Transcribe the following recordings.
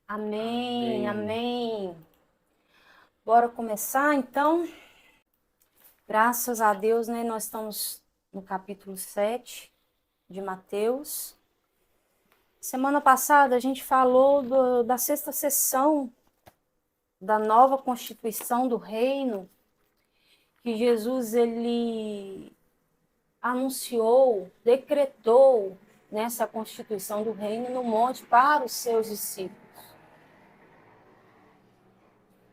Amém, Amém. amém. Bora começar então? Graças a Deus, né? Nós estamos no capítulo 7 de Mateus. Semana passada a gente falou da sexta sessão da nova Constituição do Reino, que Jesus ele anunciou, decretou nessa Constituição do Reino no monte para os seus discípulos.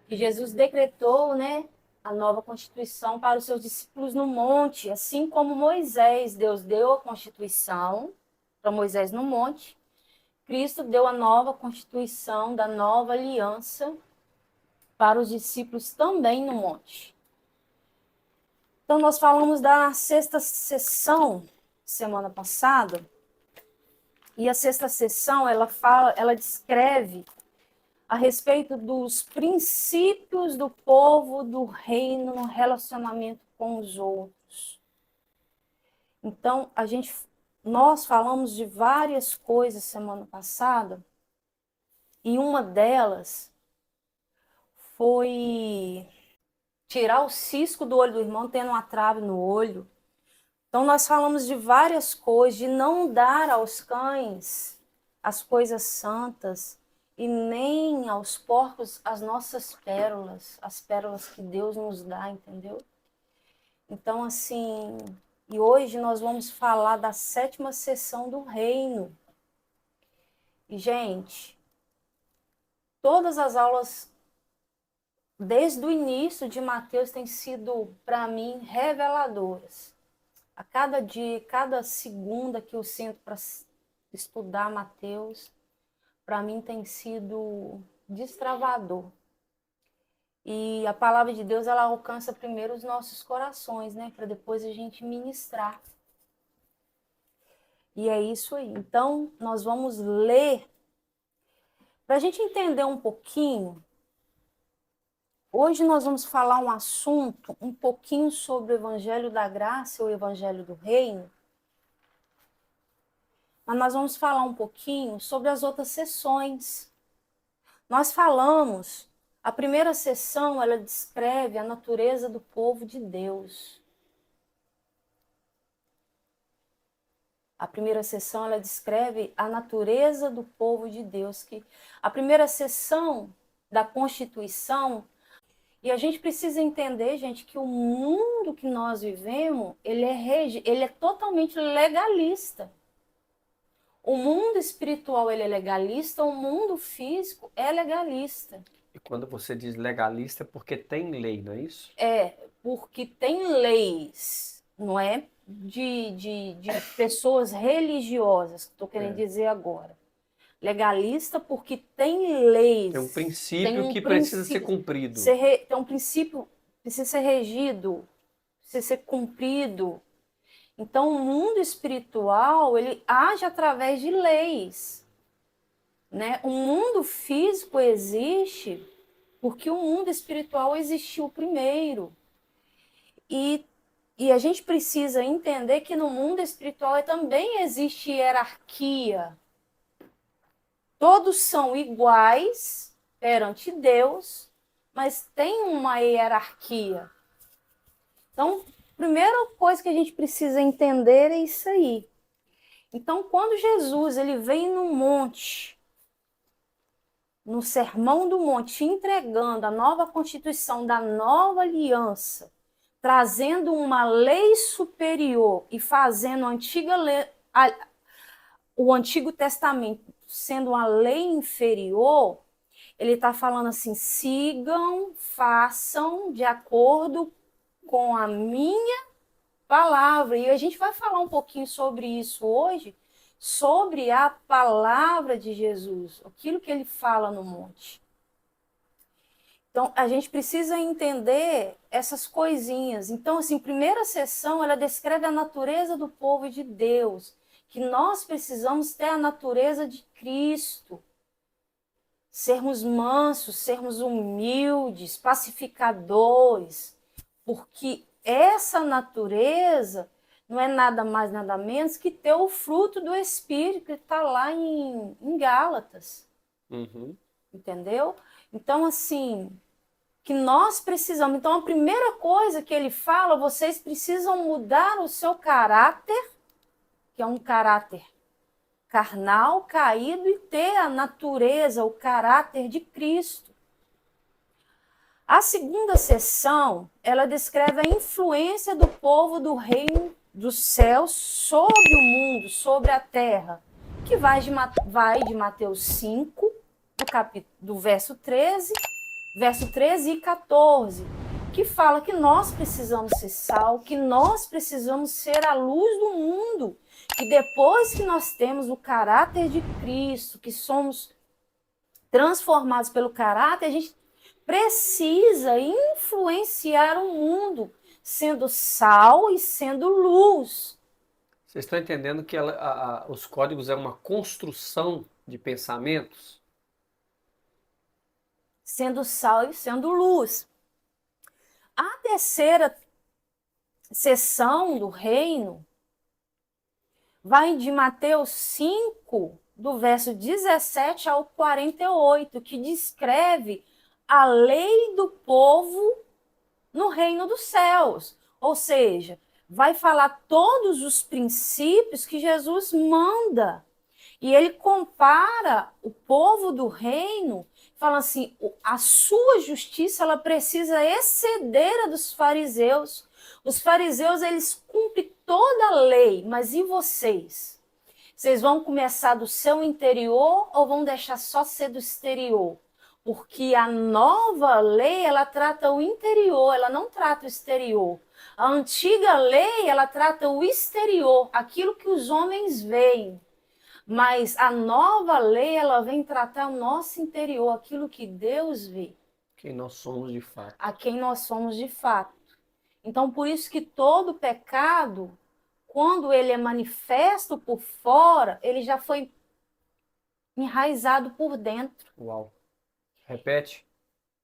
Que Jesus decretou, né, a nova Constituição para os seus discípulos no monte, assim como Moisés, Deus deu a Constituição para Moisés no monte, Cristo deu a nova Constituição da nova aliança para os discípulos também no monte. Então, nós falamos da sexta sessão semana passada, e a sexta sessão ela descreve a respeito dos princípios do povo do reino no relacionamento com os outros. Então, nós falamos de várias coisas semana passada, e uma delas foi tirar o cisco do olho do irmão, tendo uma trave no olho. Então, nós falamos de várias coisas, de não dar aos cães as coisas santas, e nem aos porcos as nossas pérolas, as pérolas que Deus nos dá, entendeu? Então, assim, e hoje nós vamos falar da sétima sessão do reino. E, gente, todas as aulas, desde o início de Mateus, têm sido, para mim, reveladoras. A cada dia, cada segunda que eu sento para estudar Mateus, para mim tem sido destravador. E a palavra de Deus, ela alcança primeiro os nossos corações, né? Para depois a gente ministrar. E é isso aí. Então, nós vamos ler. Para a gente entender um pouquinho, hoje nós vamos falar um assunto um pouquinho sobre o Evangelho da Graça ou o Evangelho do Reino. Mas nós vamos falar um pouquinho sobre as outras sessões. Nós falamos, a primeira sessão, ela descreve a natureza do povo de Deus. A primeira sessão, ela descreve a natureza do povo de Deus. Que a primeira sessão da Constituição, e a gente precisa entender, gente, que o mundo que nós vivemos, ele é totalmente legalista. O mundo espiritual, ele é legalista, o mundo físico é legalista. E quando você diz legalista, é porque tem lei, não é isso? É, porque tem leis, não é? De pessoas religiosas, que estou querendo É. dizer agora. Legalista porque tem Tem um leis, tem princípio um que precisa ser princípio, cumprido. tem um princípio, precisa ser regido, precisa ser cumprido. Então, o mundo espiritual, ele age através de leis, né? O mundo físico existe porque o mundo espiritual existiu primeiro. E, e a gente precisa entender que no mundo espiritual também existe hierarquia. Todos são iguais perante Deus, mas tem uma hierarquia. Então, a primeira coisa que a gente precisa entender é isso aí. Então, quando Jesus ele vem no monte, no Sermão do Monte, entregando a nova Constituição da nova aliança, trazendo uma lei superior e fazendo o Antigo Testamento sendo uma lei inferior, ele está falando assim: sigam, façam de acordo com a minha palavra. E a gente vai falar um pouquinho sobre isso hoje, sobre a palavra de Jesus, aquilo que ele fala no monte. Então, a gente precisa entender essas coisinhas. Então, assim, primeira sessão, ela descreve a natureza do povo de Deus, que nós precisamos ter a natureza de Cristo. Sermos mansos, sermos humildes, pacificadores, porque essa natureza não é nada mais, nada menos que ter o fruto do Espírito, que está lá em Gálatas. Uhum. entendeu? Então, assim, que nós precisamos. Então, a primeira coisa que ele fala, vocês precisam mudar o seu caráter, que é um caráter carnal, caído, e ter a natureza, o caráter de Cristo. A segunda seção, ela descreve a influência do povo do reino dos céus sobre o mundo, sobre a terra, que vai de Mateus 5, do verso 13 e 14, que fala que nós precisamos ser sal, que nós precisamos ser a luz do mundo, que depois que nós temos o caráter de Cristo, que somos transformados pelo caráter, a gente precisa influenciar o mundo, sendo sal e sendo luz. Vocês estão entendendo que os códigos é uma construção de pensamentos? Sendo sal e sendo luz. A terceira seção do reino vai de Mateus 5, do verso 17 ao 48, que descreve a lei do povo no reino dos céus. Ou seja, vai falar todos os princípios que Jesus manda. E ele compara o povo do reino, fala assim, a sua justiça ela precisa exceder a dos fariseus. Os fariseus, eles cumprem toda a lei, mas e vocês? Vocês vão começar do seu interior ou vão deixar só ser do exterior? Porque a nova lei, ela trata o interior, ela não trata o exterior. A antiga lei, ela trata o exterior, aquilo que os homens veem. Mas a nova lei, ela vem tratar o nosso interior, aquilo que Deus vê. Quem nós somos de fato. A quem nós somos de fato. Então, por isso que todo pecado, quando ele é manifesto por fora, ele já foi enraizado por dentro. Uau. Repete.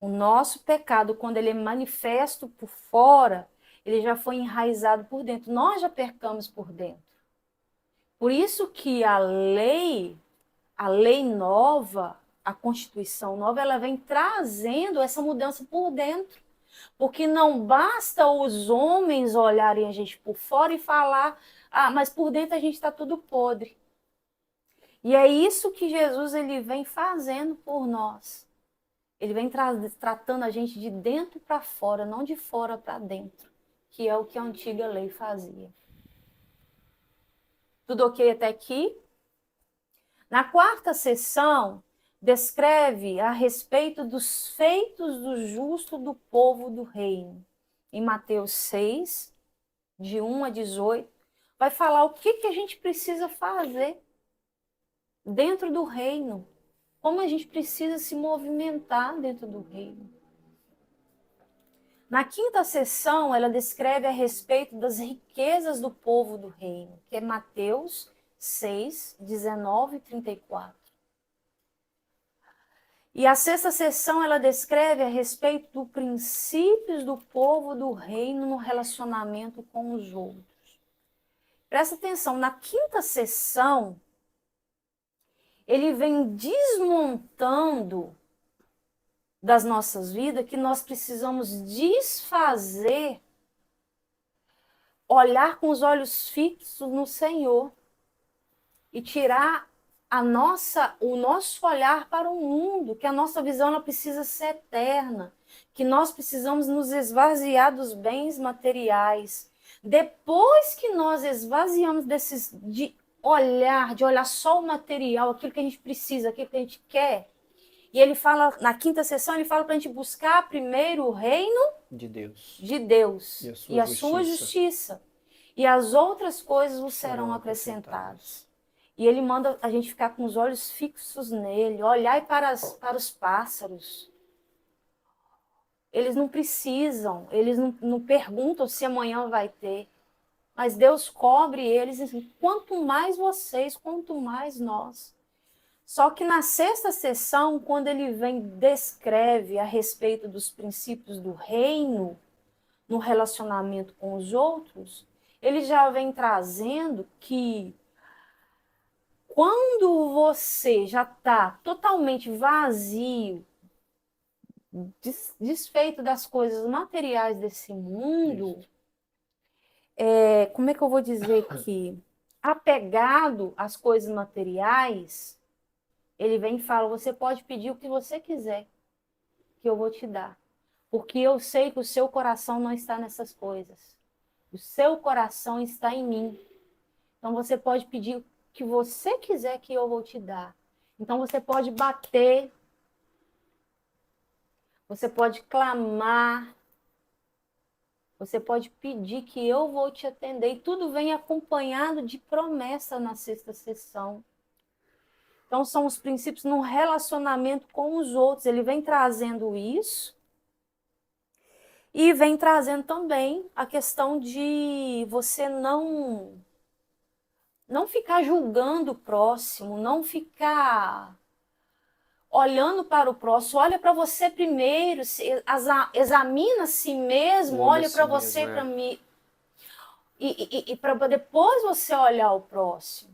O nosso pecado, quando ele é manifesto por fora, ele já foi enraizado por dentro. Nós já pecamos por dentro. Por isso que a lei nova, a Constituição nova, ela vem trazendo essa mudança por dentro. Porque não basta os homens olharem a gente por fora e falar, mas por dentro a gente está tudo podre. E é isso que Jesus ele vem fazendo por nós. Ele vem tratando a gente de dentro para fora, não de fora para dentro, que é o que a antiga lei fazia. Tudo ok até aqui? Na quarta sessão, descreve a respeito dos feitos do justo do povo do reino. Em Mateus 6, de 1 a 18, vai falar o que a gente precisa fazer dentro do reino. Como a gente precisa se movimentar dentro do reino. Na quinta sessão, ela descreve a respeito das riquezas do povo do reino, que é Mateus 6, 19 e 34. E a sexta sessão, ela descreve a respeito dos princípios do povo do reino no relacionamento com os outros. Presta atenção, na quinta sessão, ele vem desmontando das nossas vidas que nós precisamos desfazer, olhar com os olhos fixos no Senhor e tirar o nosso olhar para o mundo, que a nossa visão ela precisa ser eterna, que nós precisamos nos esvaziar dos bens materiais. Depois que nós esvaziamos de olhar só o material, aquilo que a gente precisa, aquilo que a gente quer. E ele fala, na quinta sessão, ele fala para a gente buscar primeiro o reino de Deus e a sua justiça. E as outras coisas vos serão acrescentadas. E ele manda a gente ficar com os olhos fixos nele, olhar para os pássaros. Eles não precisam, eles não perguntam se amanhã vai ter. Mas Deus cobre eles, quanto mais vocês, quanto mais nós. Só que na sexta sessão, quando ele descreve a respeito dos princípios do reino, no relacionamento com os outros, ele já vem trazendo que Quando você já está totalmente vazio, desfeito das coisas materiais desse mundo, como é que eu vou dizer que apegado às coisas materiais, ele vem e fala: você pode pedir o que você quiser, que eu vou te dar. Porque eu sei que o seu coração não está nessas coisas. O seu coração está em mim. Então você pode pedir o que você quiser que eu vou te dar. Então você pode bater, você pode clamar, você pode pedir que eu vou te atender. E tudo vem acompanhado de promessa na sexta sessão. Então são os princípios no relacionamento com os outros. Ele vem trazendo isso. E vem trazendo também a questão de você não ficar julgando o próximo, não ficar olhando para o próximo. Olha para você primeiro, examina a si mesmo, olha para você, para mim, e para depois você olhar o próximo.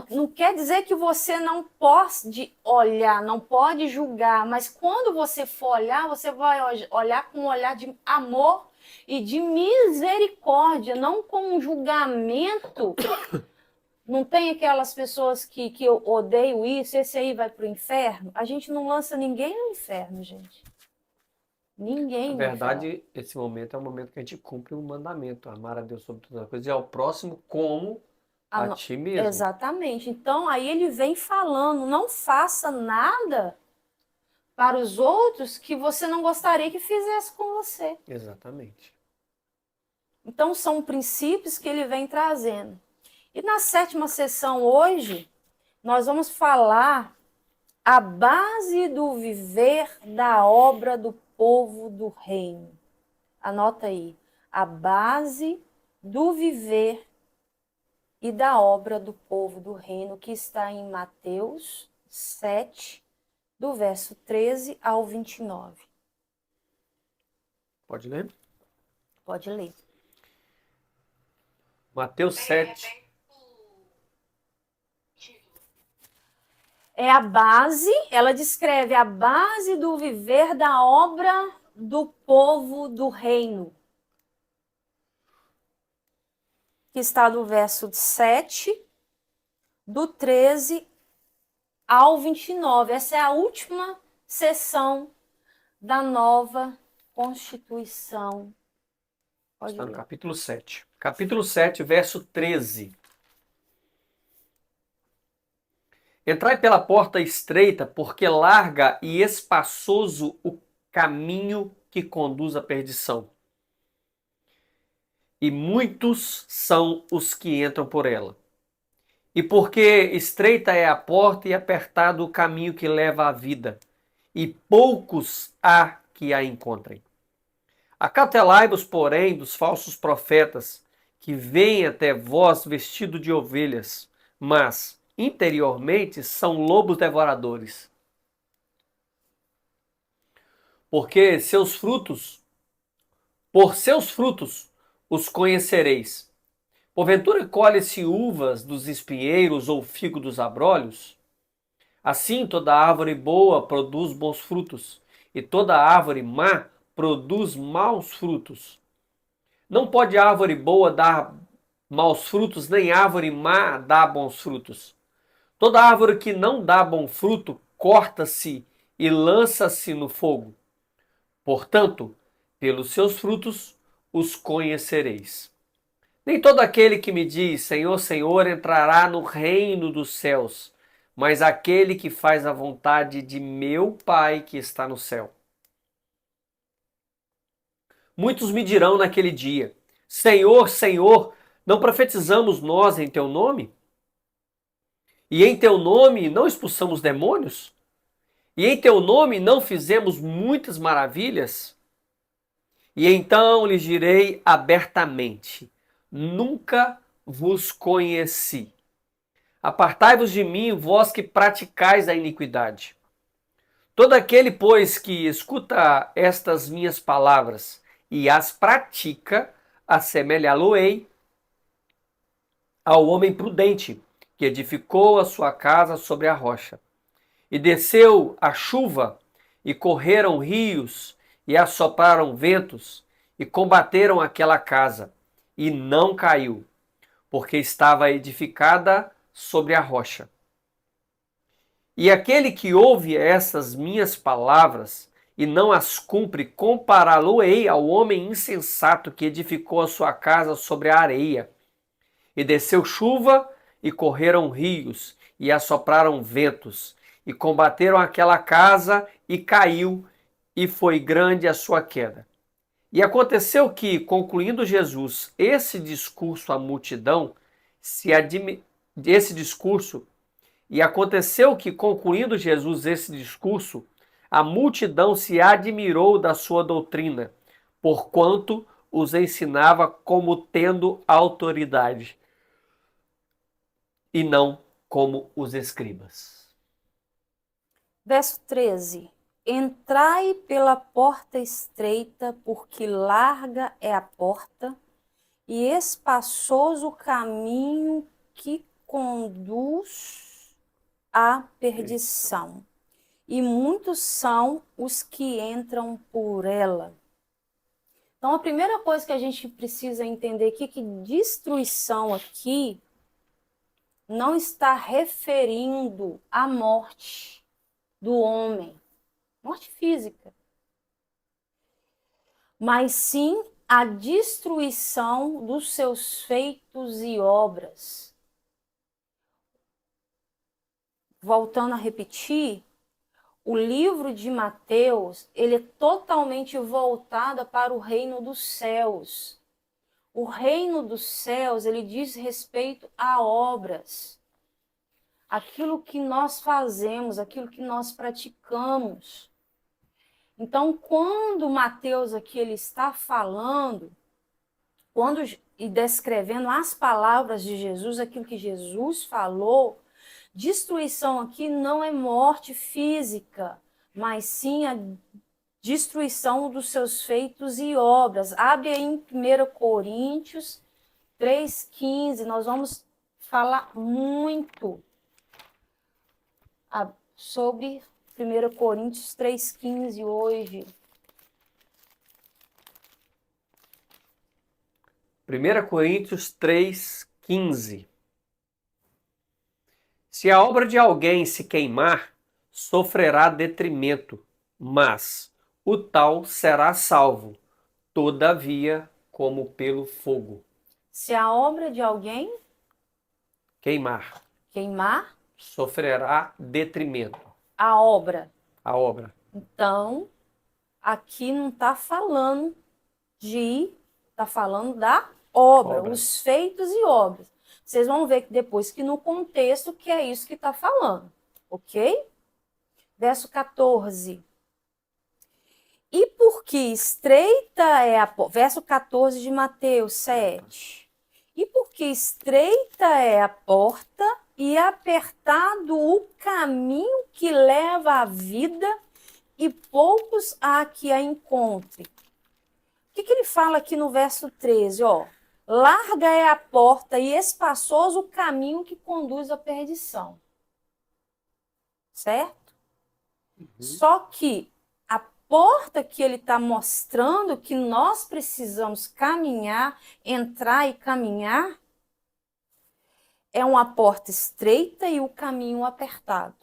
Não quer dizer que você não pode olhar, não pode julgar, mas quando você for olhar, você vai olhar com um olhar de amor e de misericórdia, não com um julgamento. Não tem aquelas pessoas que eu odeio isso, esse aí vai para o inferno? A gente não lança ninguém no inferno, gente. Ninguém no Na inferno. verdade, esse momento é o momento que a gente cumpre um mandamento, amar a Deus sobre todas as coisas e ao próximo como a ti mesmo. Exatamente. Então, aí ele vem falando, não faça nada para os outros que você não gostaria que fizesse com você. Exatamente. Então, são princípios que ele vem trazendo. E na sétima sessão hoje, nós vamos falar a base do viver da obra do povo do reino. Anota aí. A base do viver e da obra do povo do reino, que está em Mateus 7, do verso 13 ao 29. Pode ler? Pode ler. Mateus 7. É a base, ela descreve a base do viver da obra do povo do reino. Que está do verso 7, do 13 ao 29. Essa é a última sessão da nova Constituição. Pode Está no ler. capítulo 7. Capítulo 7, verso 13. Entrai pela porta estreita, porque larga e espaçoso o caminho que conduz à perdição. E muitos são os que entram por ela. E porque estreita é a porta e apertado o caminho que leva à vida, e poucos há que a encontrem. Acautelai-vos, porém, dos falsos profetas, que vêm até vós vestidos de ovelhas, mas interiormente são lobos devoradores. Porque por seus frutos os conhecereis. Porventura colhe-se uvas dos espinheiros ou figo dos abrolhos? Assim toda árvore boa produz bons frutos, e toda árvore má produz maus frutos. Não pode árvore boa dar maus frutos, nem árvore má dar bons frutos. Toda árvore que não dá bom fruto, corta-se e lança-se no fogo. Portanto, pelos seus frutos os conhecereis. Nem todo aquele que me diz, Senhor, Senhor, entrará no reino dos céus, mas aquele que faz a vontade de meu Pai que está no céu. Muitos me dirão naquele dia, Senhor, Senhor, não profetizamos nós em teu nome? E em teu nome não expulsamos demônios? E em teu nome não fizemos muitas maravilhas? E então lhes direi abertamente, nunca vos conheci. Apartai-vos de mim, vós que praticais a iniquidade. Todo aquele, pois, que escuta estas minhas palavras e as pratica, assemelhá-lo-ei ao homem prudente, que edificou a sua casa sobre a rocha. E desceu a chuva, e correram rios, e assopraram ventos, e combateram aquela casa, e não caiu, porque estava edificada sobre a rocha. E aquele que ouve essas minhas palavras e não as cumpre, compará-lo-ei ao homem insensato que edificou a sua casa sobre a areia. E desceu chuva, e correram rios, e assopraram ventos, e combateram aquela casa, e caiu, e foi grande a sua queda. E aconteceu que, concluindo Jesus esse discurso à multidão, esse discurso, e aconteceu que, concluindo Jesus esse discurso, a multidão se admirou da sua doutrina, porquanto os ensinava como tendo autoridade, e não como os escribas. Verso 13. Entrai pela porta estreita, porque larga é a porta, e espaçoso o caminho que conduz à perdição. E muitos são os que entram por ela. Então, a primeira coisa que a gente precisa entender aqui é que destruição aqui não está referindo à morte do homem, morte física, mas sim a destruição dos seus feitos e obras. Voltando a repetir, o livro de Mateus, ele é totalmente voltado para o reino dos céus. O reino dos céus, ele diz respeito a obras. Aquilo que nós fazemos, aquilo que nós praticamos. Então, quando Mateus aqui ele está falando, e descrevendo as palavras de Jesus, aquilo que Jesus falou, destruição aqui não é morte física, mas sim a destruição dos seus feitos e obras. Abre aí em 1 Coríntios 3,15, nós vamos falar muito sobre 1 Coríntios 3,15 hoje. 1 Coríntios 3,15. Se a obra de alguém se queimar, sofrerá detrimento, mas o tal será salvo, todavia, como pelo fogo. Se a obra de alguém Queimar, queimar, sofrerá detrimento. a obra. A obra. Então, aqui não está falando está falando da obra, os feitos e obras. Vocês vão ver que depois que no contexto que é isso que está falando, ok? Verso 14. E porque estreita é a porta, verso 14 de Mateus 7. E porque estreita é a porta e apertado o caminho que leva à vida, e poucos há que a encontrem. O que ele fala aqui no verso 13? Ó, larga é a porta e espaçoso o caminho que conduz à perdição. Certo? Só que a porta que ele está mostrando que nós precisamos caminhar, entrar e caminhar, é uma porta estreita e o caminho apertado,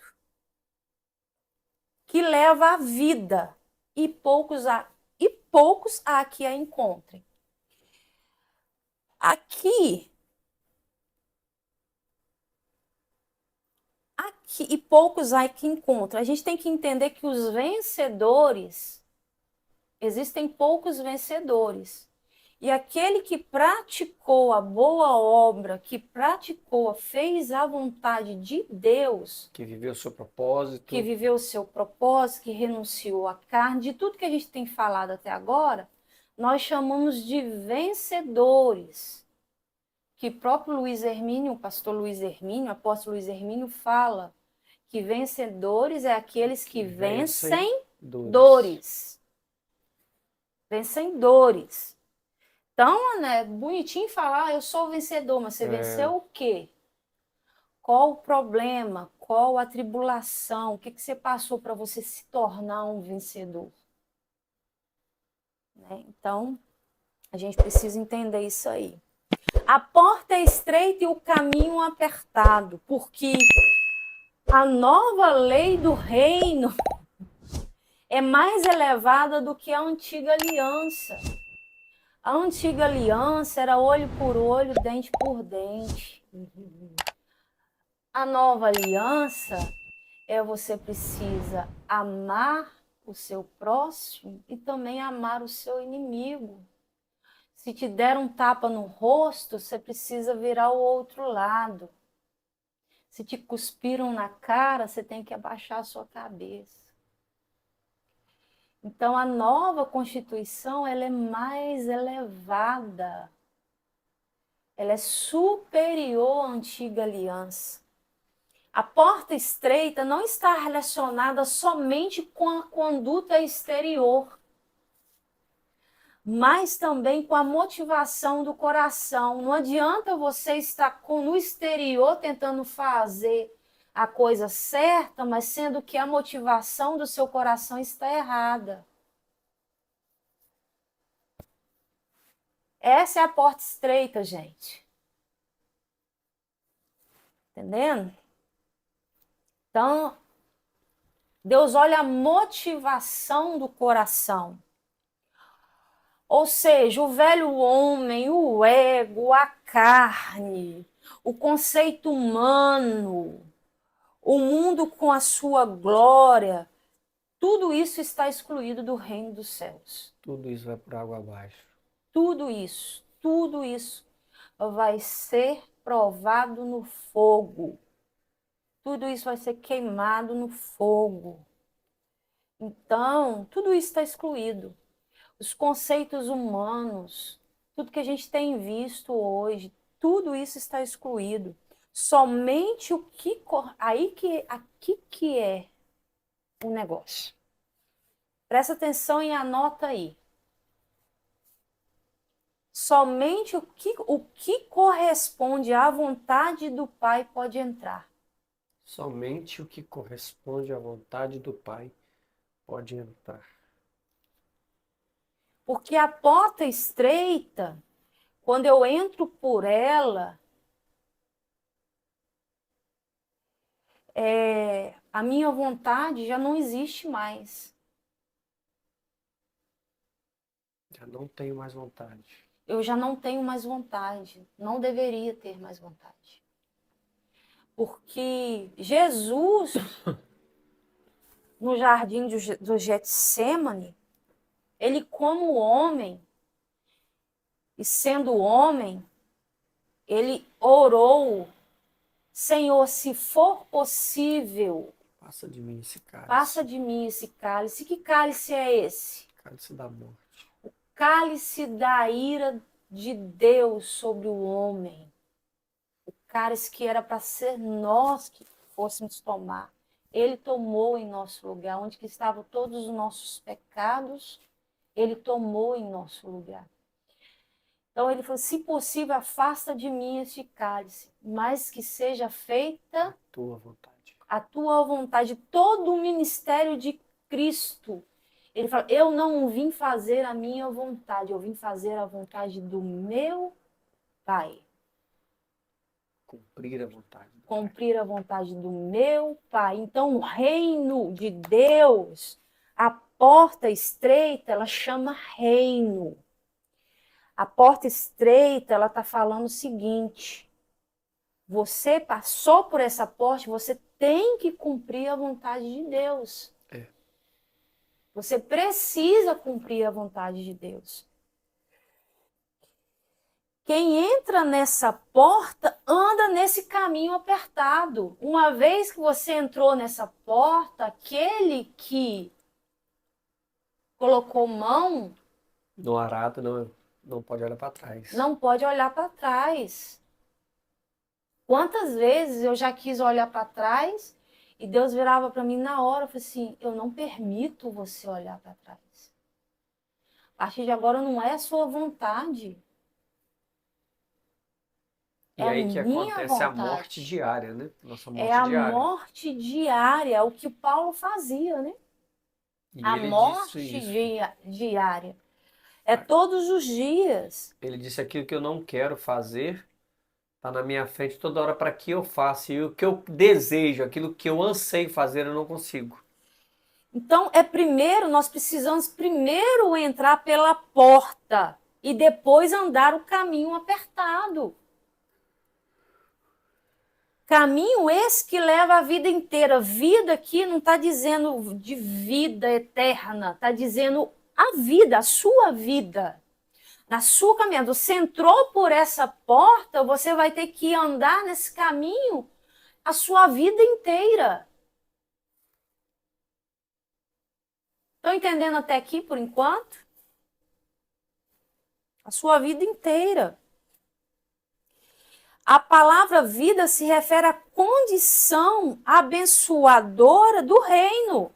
que leva à vida, e poucos há que a encontrem. Aqui, e poucos há que encontram. A gente tem que entender que os vencedores, existem poucos vencedores. E aquele que praticou a boa obra, que praticou, fez a vontade de Deus, que viveu o seu propósito, que renunciou à carne, de tudo que a gente tem falado até agora, nós chamamos de vencedores. Que próprio Luiz Hermínio, o pastor Luiz Hermínio, o apóstolo Luiz Hermínio fala que vencedores é aqueles que vencem dores. Vencem dores. Então, né, bonitinho falar, eu sou vencedor, mas você venceu o quê? Qual o problema? Qual a tribulação? O que você passou para você se tornar um vencedor? Né? Então, a gente precisa entender isso aí. A porta é estreita e o caminho apertado, porque a nova lei do reino é mais elevada do que a antiga aliança. A antiga aliança era olho por olho, dente por dente. A nova aliança você precisa amar o seu próximo e também amar o seu inimigo. Se te der um tapa no rosto, você precisa virar o outro lado. Se te cuspiram na cara, você tem que abaixar a sua cabeça. Então, a nova Constituição, ela é mais elevada. Ela é superior à antiga aliança. A porta estreita não está relacionada somente com a conduta exterior, mas também com a motivação do coração. Não adianta você estar no exterior tentando fazer a coisa certa, mas sendo que a motivação do seu coração está errada. Essa é a porta estreita, gente. Entendendo? Então, Deus olha a motivação do coração. Ou seja, o velho homem, o ego, a carne, o conceito humano, o mundo com a sua glória, tudo isso está excluído do reino dos céus. Tudo isso vai por água abaixo. Tudo isso vai ser provado no fogo. Tudo isso vai ser queimado no fogo. Então, tudo isso está excluído. Os conceitos humanos, tudo que a gente tem visto hoje, tudo isso está excluído. Somente o que aqui que é o negócio. Presta atenção e anota aí. Somente o que corresponde à vontade do Pai pode entrar. Somente o que corresponde à vontade do Pai pode entrar. Porque a porta estreita, quando eu entro por ela, a minha vontade já não existe mais. Já não tenho mais vontade. Eu já não tenho mais vontade. Não deveria ter mais vontade. Porque Jesus, no jardim do Getsêmani, ele como homem, e sendo homem, ele orou: Senhor, se for possível, passa de mim esse cálice. Passa de mim esse cálice. Que cálice é esse? Cálice da morte. O cálice da ira de Deus sobre o homem. O cálice que era para ser nós que fôssemos tomar. Ele tomou em nosso lugar, onde que estavam todos os nossos pecados, ele tomou em nosso lugar. Então ele falou: se possível, afasta de mim este cálice, mas que seja feita a tua vontade. A tua vontade. Todo o ministério de Cristo. Ele fala: eu não vim fazer a minha vontade, eu vim fazer a vontade do meu Pai. Cumprir a vontade. Cumprir a vontade do meu Pai. Então, o reino de Deus, a porta estreita, ela chama reino. A porta estreita, ela está falando o seguinte: você passou por essa porta, você tem que cumprir a vontade de Deus. Você precisa cumprir a vontade de Deus. Quem entra nessa porta anda nesse caminho apertado. Uma vez que você entrou nessa porta, aquele que colocou mão no arado não pode olhar para trás. Não pode olhar para trás. Quantas vezes eu já quis olhar para trás e Deus virava para mim na hora, eu falei assim: eu não permito você olhar para trás. A partir de agora não é a sua vontade. E É a aí que minha acontece a morte vontade. diária, né? Nossa É morte a diária. morte diária, o que o Paulo fazia, né? E A ele disse morte isso. diária. É todos os dias. Ele disse aquilo que eu não quero fazer, está na minha frente toda hora para que eu faça. E o que eu desejo, aquilo que eu anseio fazer, eu não consigo. Então, nós precisamos primeiro entrar pela porta e depois andar o caminho apertado. Caminho esse que leva a vida inteira. Vida aqui não está dizendo de vida eterna, está dizendo a vida, a sua vida. Na sua caminhada, você entrou por essa porta, você vai ter que andar nesse caminho a sua vida inteira. Estão entendendo até aqui por enquanto? A sua vida inteira. A palavra vida se refere à condição abençoadora do reino.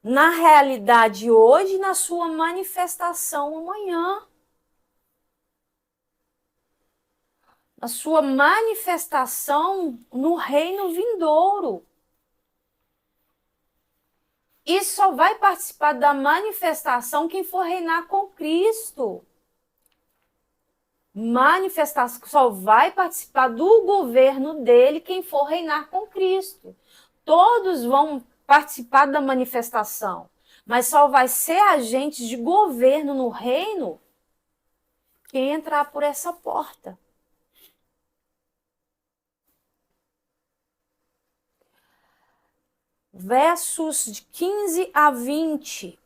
Na realidade hoje, na sua manifestação amanhã. Na sua manifestação no reino vindouro. E só vai participar da manifestação quem for reinar com Cristo. Manifestação só vai participar do governo dele quem for reinar com Cristo. Todos vão participar da manifestação, mas só vai ser agentes de governo no reino quem entrar por essa porta. Versos de 15 a 20.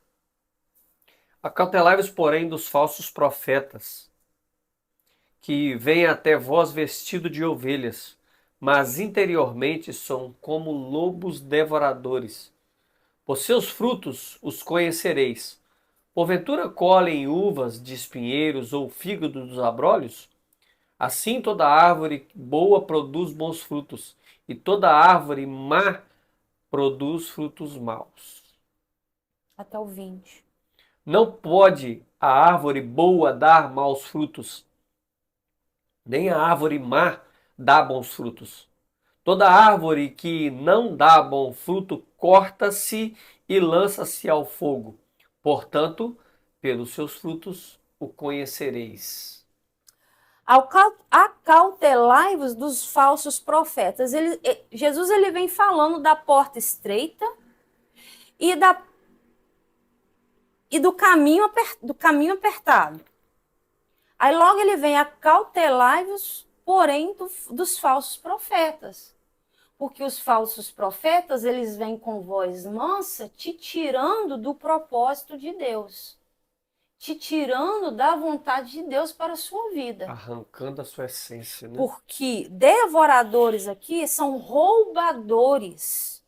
Acautelai-vos, porém, dos falsos profetas, que vêm até vós vestido de ovelhas, mas interiormente são como lobos devoradores. Por seus frutos os conhecereis. Porventura colhem uvas de espinheiros ou fígado dos abrolhos? Assim toda árvore boa produz bons frutos, e toda árvore má produz frutos maus. Até o 20. Não pode a árvore boa dar maus frutos, nem a árvore má dá bons frutos. Toda árvore que não dá bom fruto corta-se e lança-se ao fogo. Portanto, pelos seus frutos o conhecereis. Acautelai-vos dos falsos profetas. Jesus ele vem falando da porta estreita e, do caminho apertado. Aí logo ele vem acautelai-vos, porém, dos falsos profetas. Porque os falsos profetas, eles vêm com voz mansa, te tirando do propósito de Deus. Te tirando da vontade de Deus para a sua vida. Arrancando a sua essência, né? Porque devoradores aqui são roubadores.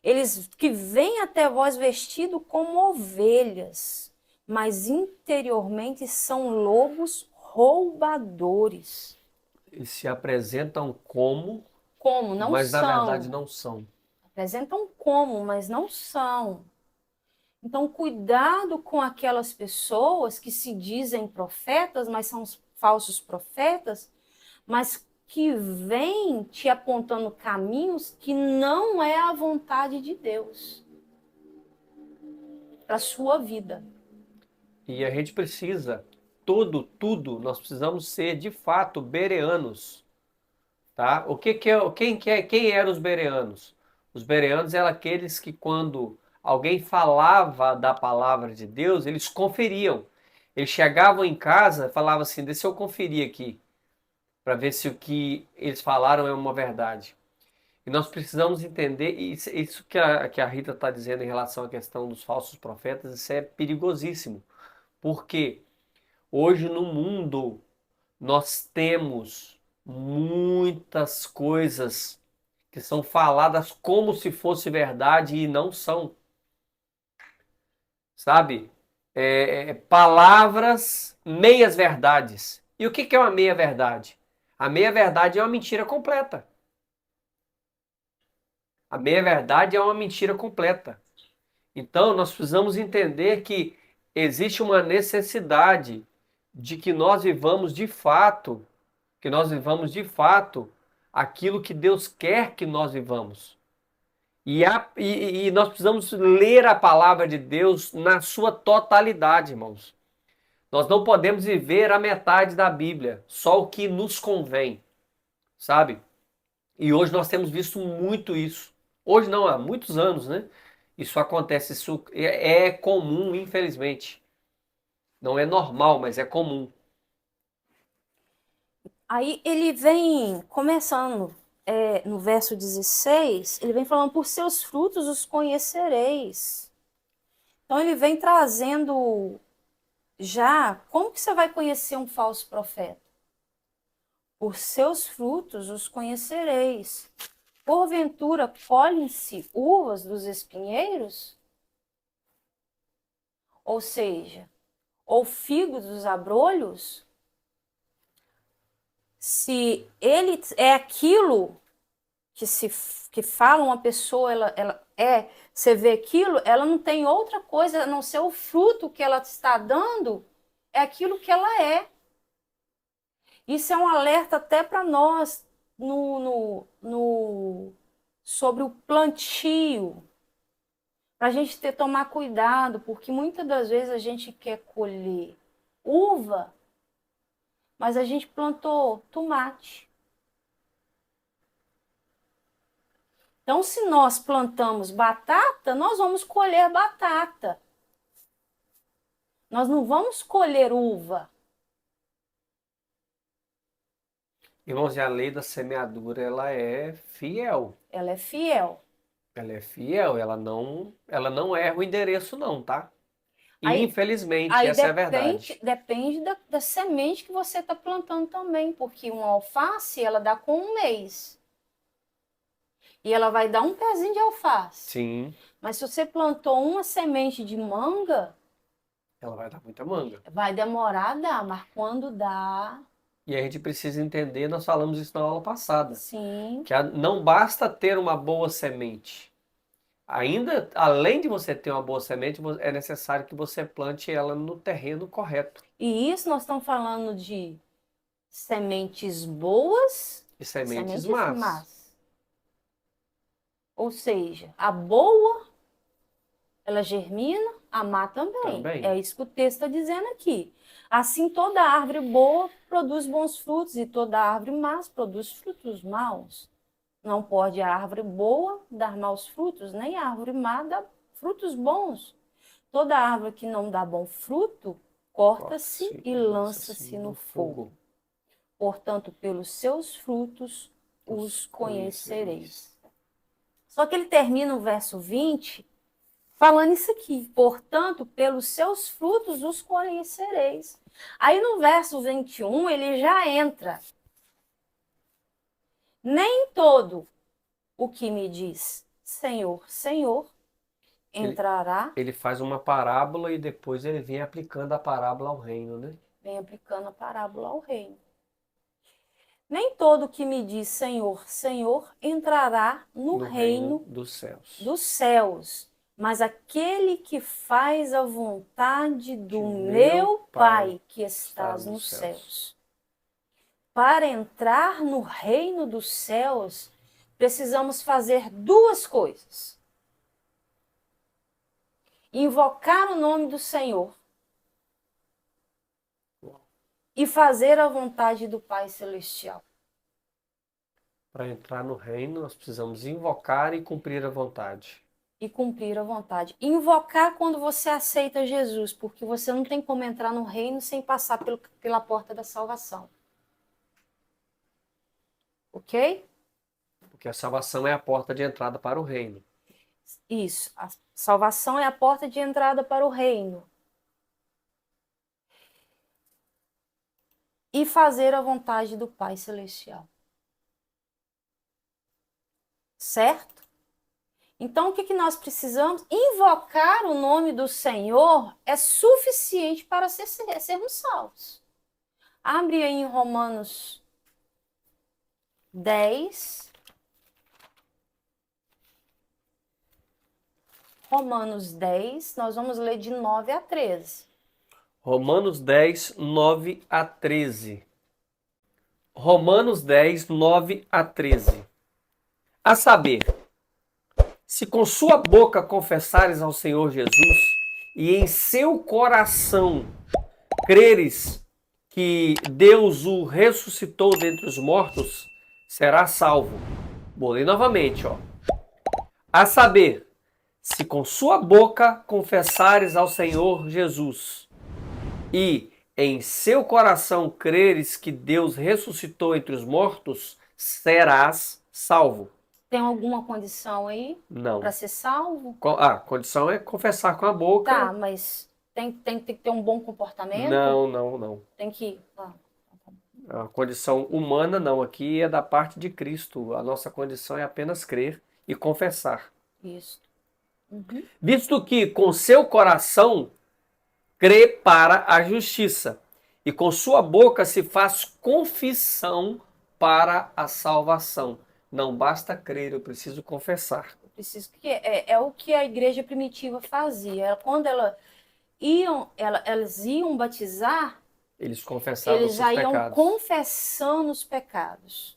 Eles que vêm até vós vestidos como ovelhas, mas interiormente são lobos roubadores. Eles se apresentam como, Como? Não mas na verdade são. não são. Apresentam como, mas não são. Então, cuidado com aquelas pessoas que se dizem profetas, mas são falsos profetas, mas que vêm te apontando caminhos que não é a vontade de Deus para a sua vida. E a gente precisa, tudo, nós precisamos ser de fato bereanos, tá? Quem eram os bereanos? Os bereanos eram aqueles que quando alguém falava da palavra de Deus, eles conferiam. Eles chegavam em casa e falavam assim, deixa eu conferir aqui, para ver se o que eles falaram é uma verdade. E nós precisamos entender, isso que a Rita está dizendo em relação à questão dos falsos profetas, isso é perigosíssimo. Porque hoje no mundo nós temos muitas coisas que são faladas como se fosse verdade e não são. Sabe? Palavras meias verdades. E o que é uma meia verdade? A meia verdade é uma mentira completa. A meia verdade é uma mentira completa. Então nós precisamos entender que existe uma necessidade de que nós vivamos de fato que nós vivamos de fato aquilo que Deus quer que nós vivamos. E nós precisamos ler a palavra de Deus na sua totalidade, irmãos. Nós não podemos viver a metade da Bíblia, só o que nos convém, sabe? E hoje nós temos visto muito isso. Hoje não, há muitos anos, né? Isso acontece, isso é comum, infelizmente. Não é normal, mas é comum. Aí ele vem começando no verso 16, ele vem falando: por seus frutos os conhecereis. Então ele vem trazendo já como que você vai conhecer um falso profeta? Por seus frutos os conhecereis. Porventura colhem-se uvas dos espinheiros? Ou seja, ou figos dos abrolhos? Se ele é aquilo que fala uma pessoa, você vê aquilo, ela não tem outra coisa a não ser o fruto que ela está dando, é aquilo que ela é. Isso é um alerta até para nós sobre o plantio, para a gente tomar cuidado, porque muitas das vezes a gente quer colher uva, mas a gente plantou tomate. Então, se nós plantamos batata, nós vamos colher batata. Nós não vamos colher uva. Irmãos, e a lei da semeadura, ela é fiel. Ela é fiel. Ela é fiel, ela não erra o endereço não, tá? Aí, Infelizmente, essa é a verdade. depende da semente que você está plantando também, porque uma alface, ela dá com um mês. E ela vai dar um pezinho de alface. Sim, Mas se você plantou uma semente de manga, ela vai dar muita manga. vai demorar a dar, mas quando dá, E a gente precisa entender, nós falamos isso na aula passada, sim. que não basta ter uma boa semente. Ainda, além de você ter uma boa semente, é necessário que você plante ela no terreno correto. E isso nós estamos falando de sementes boas E e sementes sementes más. más. Ou seja, a boa, ela germina, a má também. Também. É isso que o texto está dizendo aqui. Assim, toda árvore boa produz bons frutos e toda árvore má produz frutos maus. Não pode a árvore boa dar maus frutos, nem a árvore má dar frutos bons. Toda árvore que não dá bom fruto, corta-se e lança-se no fogo. Portanto, pelos seus frutos os conhecereis. Só que ele termina o verso 20 falando isso aqui. Portanto, pelos seus frutos os conhecereis. Aí no verso 21 ele já entra. Nem todo o que me diz Senhor, Senhor, entrará. Ele faz uma parábola e depois ele vem aplicando a parábola ao reino, né? Vem aplicando a parábola ao reino. Nem todo o que me diz Senhor, Senhor, entrará no reino dos céus, mas aquele que faz a vontade do meu Pai que estás nos céus. Para entrar no reino dos céus, precisamos fazer duas coisas: invocar o nome do Senhor e fazer a vontade do Pai Celestial. Para entrar no reino, nós precisamos invocar e cumprir a vontade. E cumprir a vontade. Invocar quando você aceita Jesus, porque você não tem como entrar no reino sem passar pela porta da salvação. Ok? Porque a salvação é a porta de entrada para o reino. Isso. A salvação é a porta de entrada para o reino. E fazer a vontade do Pai Celestial. Certo? Então, o que nós precisamos? Invocar o nome do Senhor é suficiente para sermos salvos. Abre aí em Romanos 10. Romanos 10, nós vamos ler de 9 a 13. Romanos 10, 9 a 13. Romanos 10, 9 a 13. A saber, se com sua boca confessares ao Senhor Jesus e em seu coração creres que Deus o ressuscitou dentre os mortos, será salvo. Vou ler novamente, ó. A saber, se com sua boca confessares ao Senhor Jesus e em seu coração creres que Deus ressuscitou entre os mortos, serás salvo. Tem alguma condição aí Não. para ser salvo? A condição é confessar com a boca. Tá, mas tem que ter um bom comportamento? Não. Tem que... A condição humana não, aqui é da parte de Cristo. A nossa condição é apenas crer e confessar. Isso. Uhum. Visto que com seu coração crê para a justiça e com sua boca se faz confissão para a salvação. Não basta crer, eu preciso confessar. Eu preciso que é o que a igreja primitiva fazia. Quando elas iam batizar, Eles confessavam eles os já iam pecados. confessando os pecados.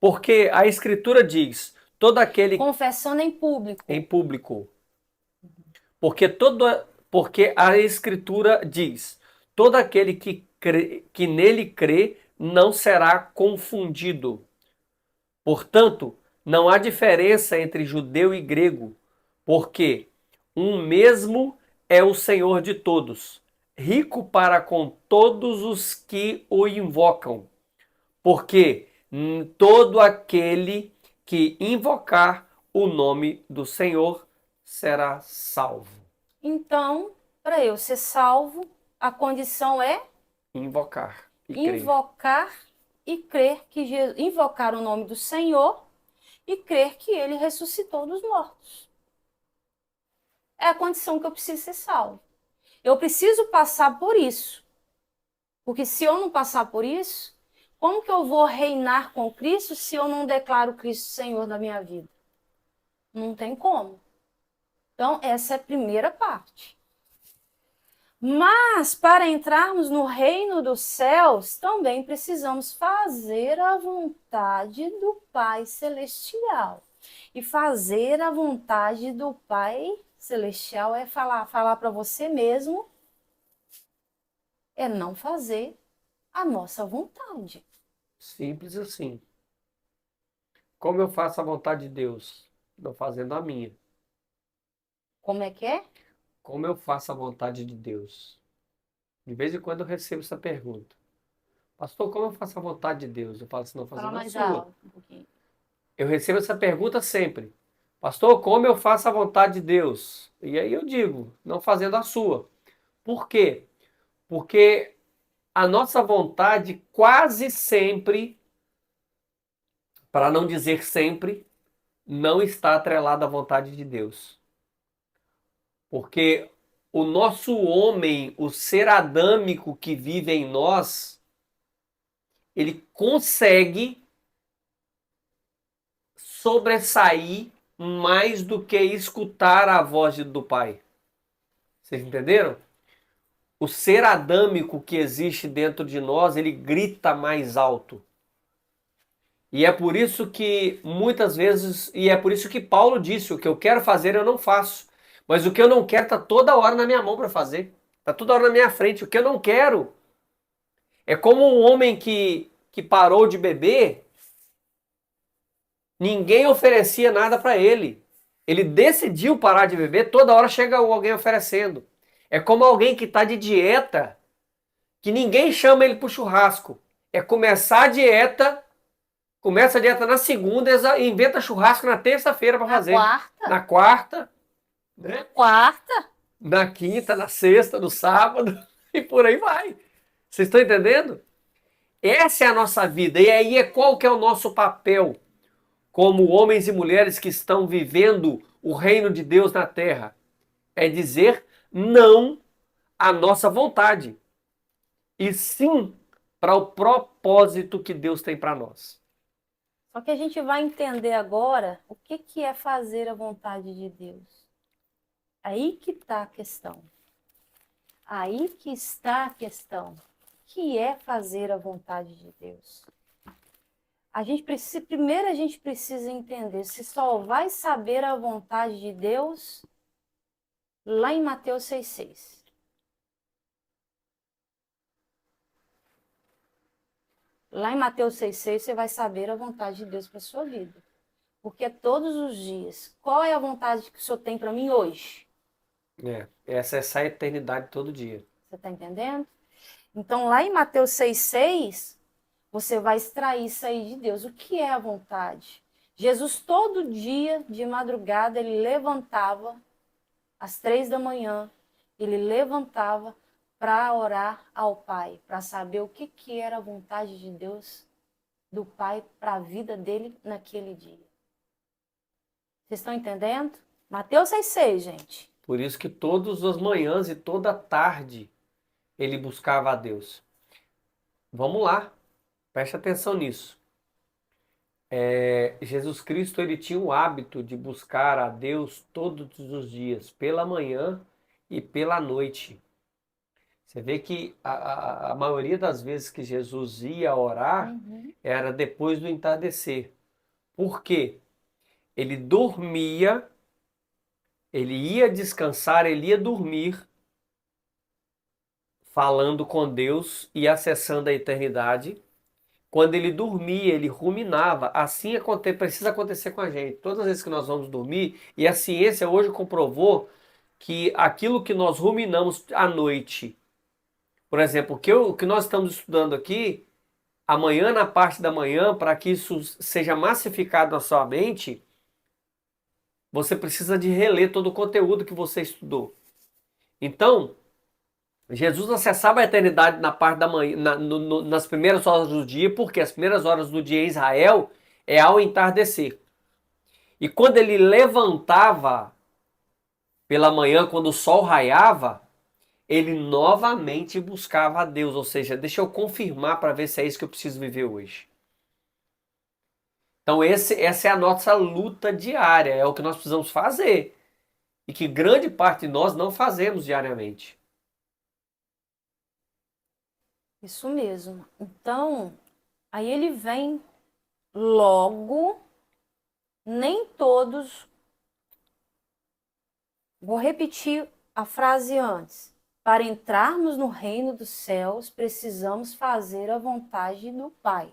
Porque a Escritura diz, todo aquele... Confessando em público. Em público. Porque a Escritura diz, todo aquele que nele crê não será confundido. Portanto, não há diferença entre judeu e grego, porque um mesmo é o Senhor de todos, rico para com todos os que o invocam. Porque todo aquele que invocar o nome do Senhor será salvo. Então, para eu ser salvo, a condição é Invocar e crer. invocar e crer que Jesus, invocar o nome do Senhor e crer que ele ressuscitou dos mortos. É a condição que eu preciso ser salvo. Eu preciso passar por isso. Porque se eu não passar por isso, como que eu vou reinar com Cristo se eu não declaro Cristo Senhor da minha vida? Não tem como. Então, essa é a primeira parte. Mas, para entrarmos no reino dos céus, também precisamos fazer a vontade do Pai Celestial. E fazer a vontade do Pai Celestial é falar para você mesmo, é não fazer a nossa vontade. Simples assim. Como eu faço a vontade de Deus? Não fazendo a minha. Como é que é? Como eu faço a vontade de Deus? De vez em quando eu recebo essa pergunta. Pastor, como eu faço a vontade de Deus? Eu falo assim, não fazendo Fala a mais sua. alto um pouquinho. Eu recebo essa pergunta sempre. Pastor, como eu faço a vontade de Deus? E aí eu digo, não fazendo a sua. Por quê? Porque a nossa vontade quase sempre, para não dizer sempre, não está atrelada à vontade de Deus. Porque o nosso homem, o ser adâmico que vive em nós, ele consegue sobressair mais do que escutar a voz do Pai. Vocês entenderam? O ser adâmico que existe dentro de nós, ele grita mais alto. E é por isso que muitas vezes, e é por isso que Paulo disse, o que eu quero fazer eu não faço. Mas o que eu não quero está toda hora na minha mão para fazer. Está toda hora na minha frente. O que eu não quero é como um homem que parou de beber, ninguém oferecia nada para ele. Ele decidiu parar de beber, toda hora chega alguém oferecendo. É como alguém que está de dieta, que ninguém chama ele para o churrasco. É começar a dieta, começa a dieta na segunda e inventa churrasco na terça-feira para fazer. Na quarta. Né? Na quarta. Na quinta, na sexta, no sábado e por aí vai. Vocês estão entendendo? Essa é a nossa vida. E aí qual que é o nosso papel como homens e mulheres que estão vivendo o reino de Deus na terra? É dizer não à nossa vontade. E sim para o propósito que Deus tem para nós. Só que a gente vai entender agora o que é fazer a vontade de Deus. Aí que está a questão. Aí que está a questão. que é fazer a vontade de Deus? Primeiro a gente precisa entender, se só vai saber a vontade de Deus lá em Mateus 6,6. Lá em Mateus 6,6 você vai saber a vontade de Deus para a sua vida. Porque todos os dias, qual é a vontade que o Senhor tem para mim hoje? Essa é essa eternidade todo dia. Você está entendendo? Então, lá em Mateus 6,6, você vai extrair isso aí de Deus. O que é a vontade? Jesus, todo dia, de madrugada, ele levantava, às 3 da manhã, ele levantava para orar ao Pai, para saber o que era a vontade de Deus, do Pai, para a vida dele naquele dia. Vocês estão entendendo? Mateus 6,6, gente. Por isso que todas as manhãs e toda tarde ele buscava a Deus. Vamos lá, preste atenção nisso. Jesus Cristo ele tinha o hábito de buscar a Deus todos os dias, pela manhã e pela noite. Você vê que a maioria das vezes que Jesus ia orar era depois do entardecer. Por quê? Ele dormia, ele ia descansar, ele ia dormir, falando com Deus e acessando a eternidade. Quando ele dormia, ele ruminava. Assim precisa acontecer com a gente. Todas as vezes que nós vamos dormir, e a ciência hoje comprovou que aquilo que nós ruminamos à noite, por exemplo, o que nós estamos estudando aqui, amanhã, na parte da manhã, para que isso seja massificado na sua mente, você precisa de reler todo o conteúdo que você estudou. Então, Jesus acessava a eternidade na parte da manhã, nas primeiras horas do dia, porque as primeiras horas do dia em Israel é ao entardecer. E quando ele levantava pela manhã, quando o sol raiava, ele novamente buscava a Deus. Ou seja, deixa eu confirmar para ver se é isso que eu preciso viver hoje. Então essa é a nossa luta diária, é o que nós precisamos fazer. E que grande parte de nós não fazemos diariamente. Isso mesmo. Então, aí ele vem logo, nem todos. Vou repetir a frase antes. Para entrarmos no reino dos céus, precisamos fazer a vontade do Pai.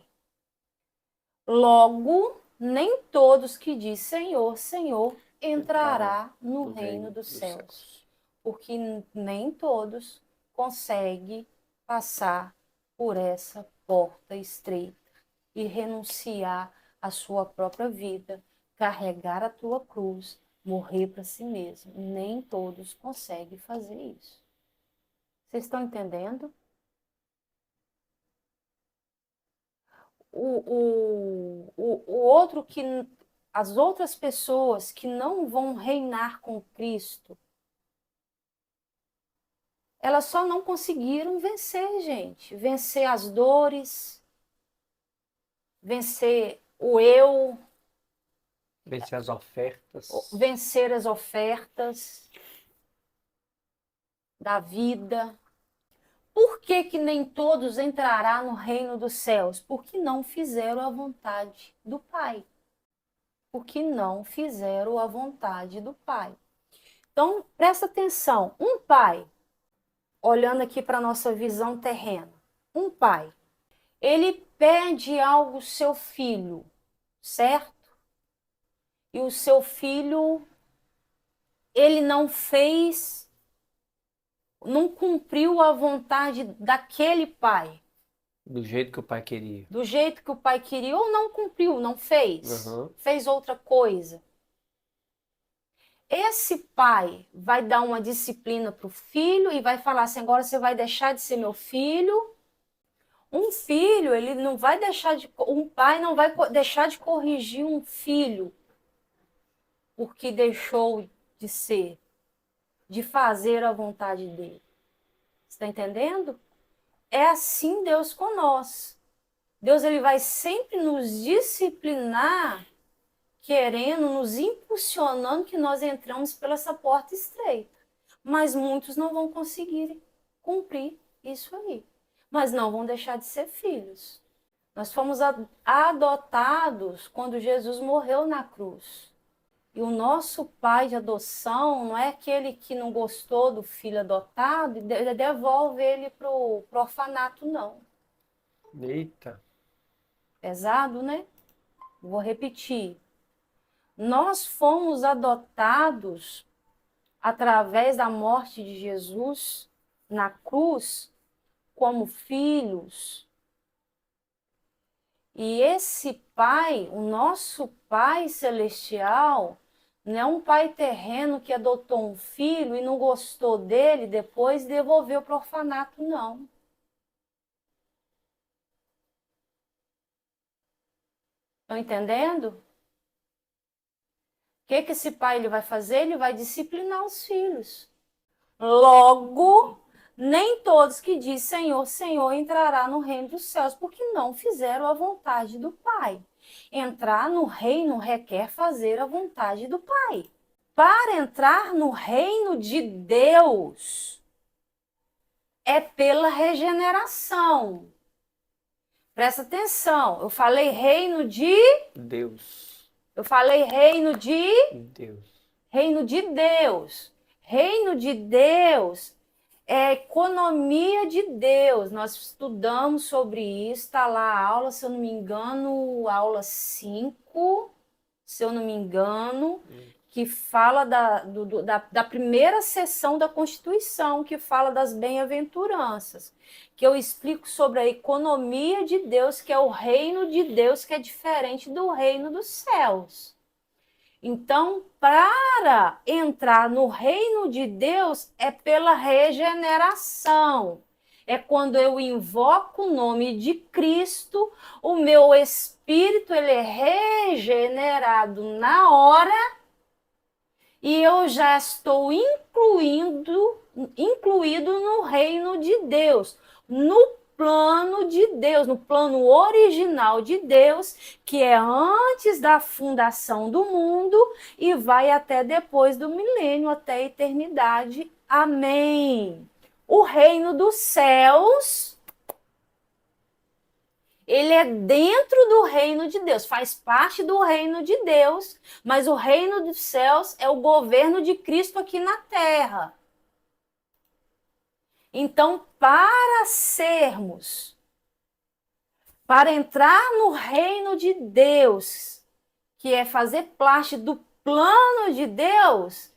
Logo, nem todos que diz Senhor, Senhor, entrará no reino dos céus. Porque nem todos conseguem passar por essa porta estreita e renunciar à sua própria vida, carregar a tua cruz, morrer para si mesmo. Nem todos conseguem fazer isso. Vocês estão entendendo? O outro que as outras pessoas que não vão reinar com Cristo, elas só não conseguiram vencer, gente. Vencer as dores, vencer o eu, Vencer as ofertas. Vencer as ofertas da vida. Por que que nem todos entrará no reino dos céus? Porque não fizeram a vontade do Pai. Porque não fizeram a vontade do Pai. Então, presta atenção. Um pai, olhando aqui para a nossa visão terrena, um pai, ele pede algo ao seu filho, certo? E o seu filho, ele não fez, não cumpriu a vontade daquele pai. Do jeito que o pai queria. Do jeito que o pai queria, ou não cumpriu, não fez. Fez outra coisa. Esse pai vai dar uma disciplina para o filho e vai falar assim, agora você vai deixar de ser meu filho. Um filho, ele não vai deixar de... Um pai não vai deixar de corrigir um filho porque deixou de ser, de fazer a vontade dele. Você está entendendo? É assim Deus com nós. Deus ele vai sempre nos disciplinar, querendo, nos impulsionando que nós entramos pela essa porta estreita. Mas muitos não vão conseguir cumprir isso aí. mas não vão deixar de ser filhos. Nós fomos adotados quando Jesus morreu na cruz. E o nosso pai de adoção não é aquele que não gostou do filho adotado e devolve ele para o orfanato, não. Eita. Pesado, né? Vou repetir. Nós fomos adotados através da morte de Jesus na cruz como filhos. E esse pai, o nosso Pai Celestial, não é um pai terreno que adotou um filho e não gostou dele, depois devolveu para o orfanato, não. Estão entendendo? O que esse pai ele vai fazer? Ele vai disciplinar os filhos. Logo, nem todos que dizem Senhor, Senhor entrará no reino dos céus, porque não fizeram a vontade do Pai. Entrar no reino requer fazer a vontade do Pai. Para entrar no reino de Deus é pela regeneração. Presta atenção, eu falei reino de Deus. Eu falei reino de Deus. Reino de Deus. Reino de Deus é economia de Deus. Nós estudamos sobre isso, está lá a aula, se eu não me engano, aula 5, se eu não me engano, que fala da primeira sessão da Constituição, que fala das bem-aventuranças, que eu explico sobre a economia de Deus, que é o reino de Deus, que é diferente do reino dos céus. Então, para entrar no reino de Deus é pela regeneração. É quando eu invoco o nome de Cristo, o meu espírito ele é regenerado na hora e eu já estou incluído no reino de Deus, no plano de Deus, no plano original de Deus, que é antes da fundação do mundo e vai até depois do milênio, até a eternidade. Amém. O reino dos céus, ele é dentro do reino de Deus, faz parte do reino de Deus, mas o reino dos céus é o governo de Cristo aqui na terra. Então, para entrar no reino de Deus, que é fazer parte do plano de Deus,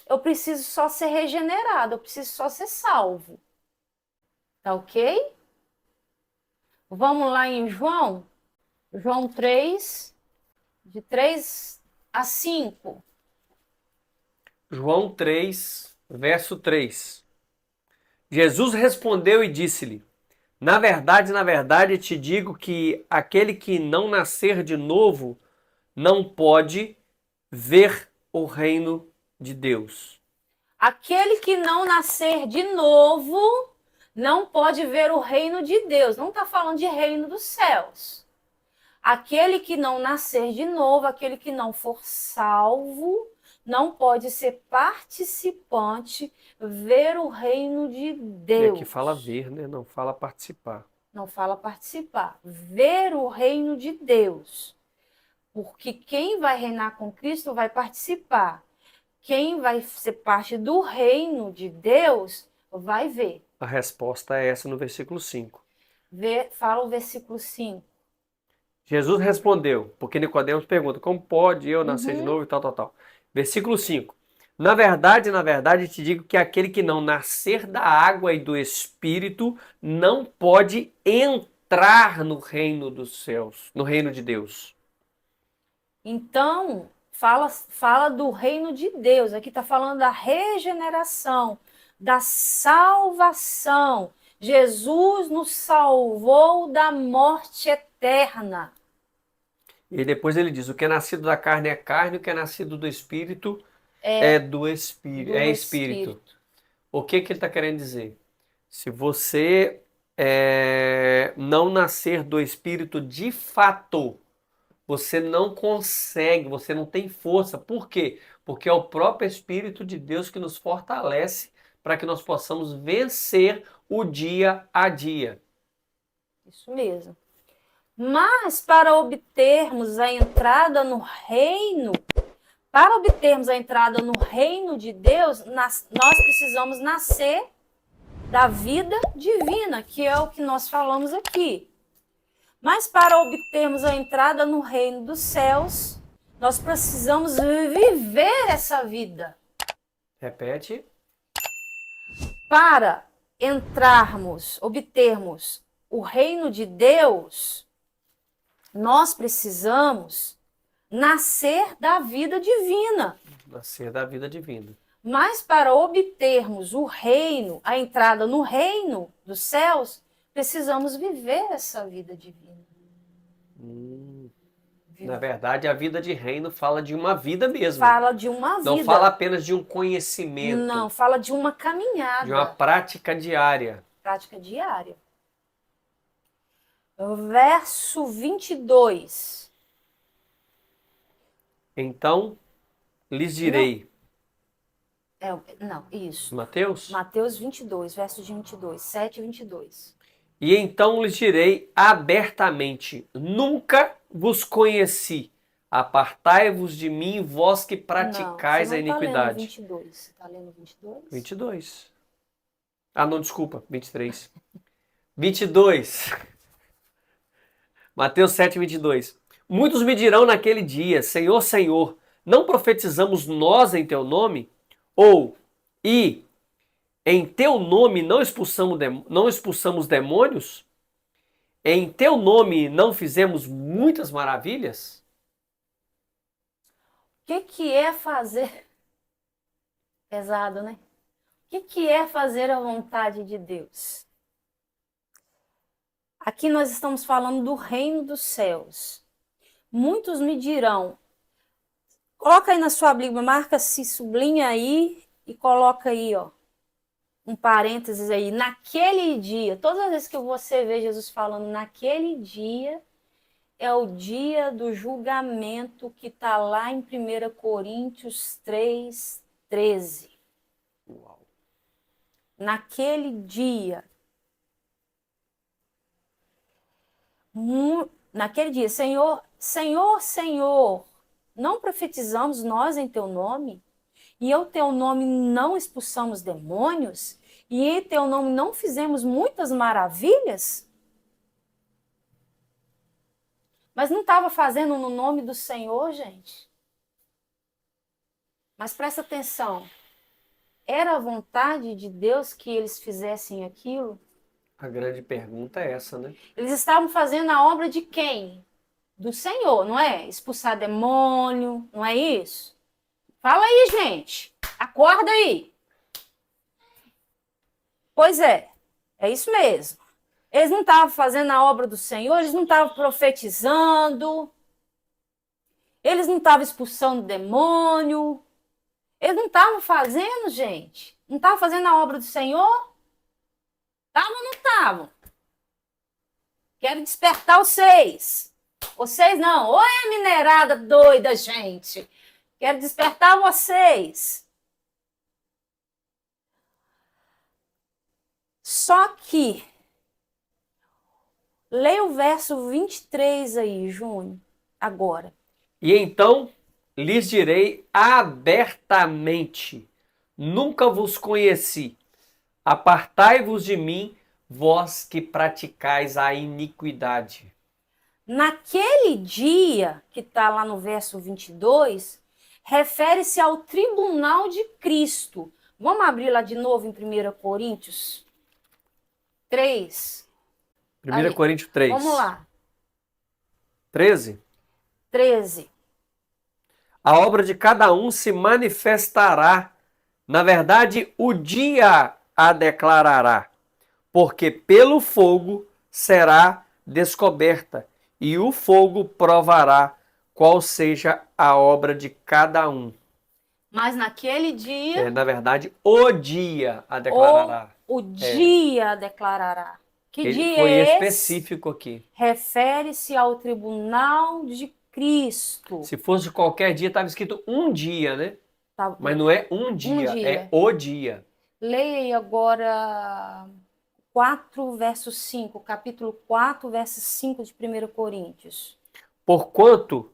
eu preciso só ser regenerado, eu preciso só ser salvo. Tá ok? Vamos lá em João 3, de 3 a 5. João 3, verso 3. Jesus respondeu e disse-lhe: na verdade, te digo que aquele que não nascer de novo não pode ver o reino de Deus. Aquele que não nascer de novo não pode ver o reino de Deus. Não está falando de reino dos céus. Aquele que não nascer de novo, aquele que não for salvo, não pode ser participante, ver o reino de Deus. E aqui fala ver, né? Não fala participar. Não fala participar. Ver o reino de Deus. Porque quem vai reinar com Cristo vai participar. Quem vai ser parte do reino de Deus vai ver. A resposta é essa no versículo 5. Fala o versículo 5. Jesus respondeu, porque Nicodemos pergunta, como pode eu nascer de novo e tal. Versículo 5. Na verdade, te digo que aquele que não nascer da água e do Espírito não pode entrar no reino dos céus, no reino de Deus. Então, fala do reino de Deus. Aqui está falando da regeneração, da salvação. Jesus nos salvou da morte eterna. E depois ele diz, o que é nascido da carne é carne, o que é nascido do Espírito é do Espírito. É Espírito. O que ele está querendo dizer? Se você não nascer do Espírito de fato, você não consegue, você não tem força. Por quê? Porque é o próprio Espírito de Deus que nos fortalece para que nós possamos vencer o dia a dia. Isso mesmo. Mas para obtermos a entrada no reino, de Deus, nós precisamos nascer da vida divina, que é o que nós falamos aqui. Mas para obtermos a entrada no reino dos céus, nós precisamos viver essa vida. Repete. Para obtermos o reino de Deus, nós precisamos nascer da vida divina. Nascer da vida divina. Mas para obtermos o reino, a entrada no reino dos céus, precisamos viver essa vida divina. Na verdade, a vida de reino fala de uma vida mesmo. Fala de uma vida. Não fala apenas de um conhecimento. Não, fala de uma caminhada. De uma prática diária. Prática diária. Verso 22. Então, lhes direi. Não, isso. Mateus? Mateus 22, verso de 22, 7 e 22. E então lhes direi abertamente, nunca vos conheci. Apartai-vos de mim, vós que praticais a iniquidade. Não, você não tá lendo 22. Você está lendo 22? 22. Ah, não, desculpa, 23. 22. Mateus 7, 22. Muitos me dirão naquele dia, Senhor, Senhor, não profetizamos nós em teu nome? E em teu nome não expulsamos demônios? Em teu nome não fizemos muitas maravilhas? O que é fazer? Pesado, né? O que é fazer a vontade de Deus? Aqui nós estamos falando do reino dos céus. Muitos me dirão, coloca aí na sua Bíblia, marca-se, sublinha aí e coloca aí, ó, um parênteses aí, naquele dia. Todas as vezes que você vê Jesus falando naquele dia, é o dia do julgamento que está lá em 1 Coríntios 3, 13. Uau. Naquele dia. Naquele dia, Senhor, Senhor, Senhor, não profetizamos nós em teu nome? E em teu nome não expulsamos demônios? E em teu nome não fizemos muitas maravilhas? Mas não estava fazendo no nome do Senhor, gente? Mas presta atenção, era a vontade de Deus que eles fizessem aquilo? A grande pergunta é essa, né? Eles estavam fazendo a obra de quem? Do Senhor, não é? Expulsar demônio, não é isso? Fala aí, gente. Acorda aí. Pois é isso mesmo. Eles não estavam fazendo a obra do Senhor, eles não estavam profetizando, eles não estavam expulsando demônio, eles não estavam fazendo, gente. Não estavam fazendo a obra do Senhor? Estavam ou não estavam? Quero despertar vocês. Vocês não. Oi, minerada doida, gente. Quero despertar vocês. Só que, leia o verso 23 aí, Júnior, agora. E então lhes direi abertamente, nunca vos conheci. Apartai-vos de mim, vós que praticais a iniquidade. Naquele dia, que está lá no verso 22, refere-se ao tribunal de Cristo. Vamos abrir lá de novo em 1 Coríntios 3. 1 Coríntios 3. Vamos lá. 13. 13. A obra de cada um se manifestará. Na verdade, o dia a declarará, porque pelo fogo será descoberta, e o fogo provará qual seja a obra de cada um. Mas naquele dia... Na verdade, o dia a declarará. O dia a declarará. Que Ele dia foi é esse? específico aqui. Refere-se ao tribunal de Cristo. Se fosse qualquer dia, estava escrito um dia, né? Tá. Mas não é um dia, é o dia. Leia aí agora 4, verso 5, capítulo 4, verso 5 de 1 Coríntios. Porquanto,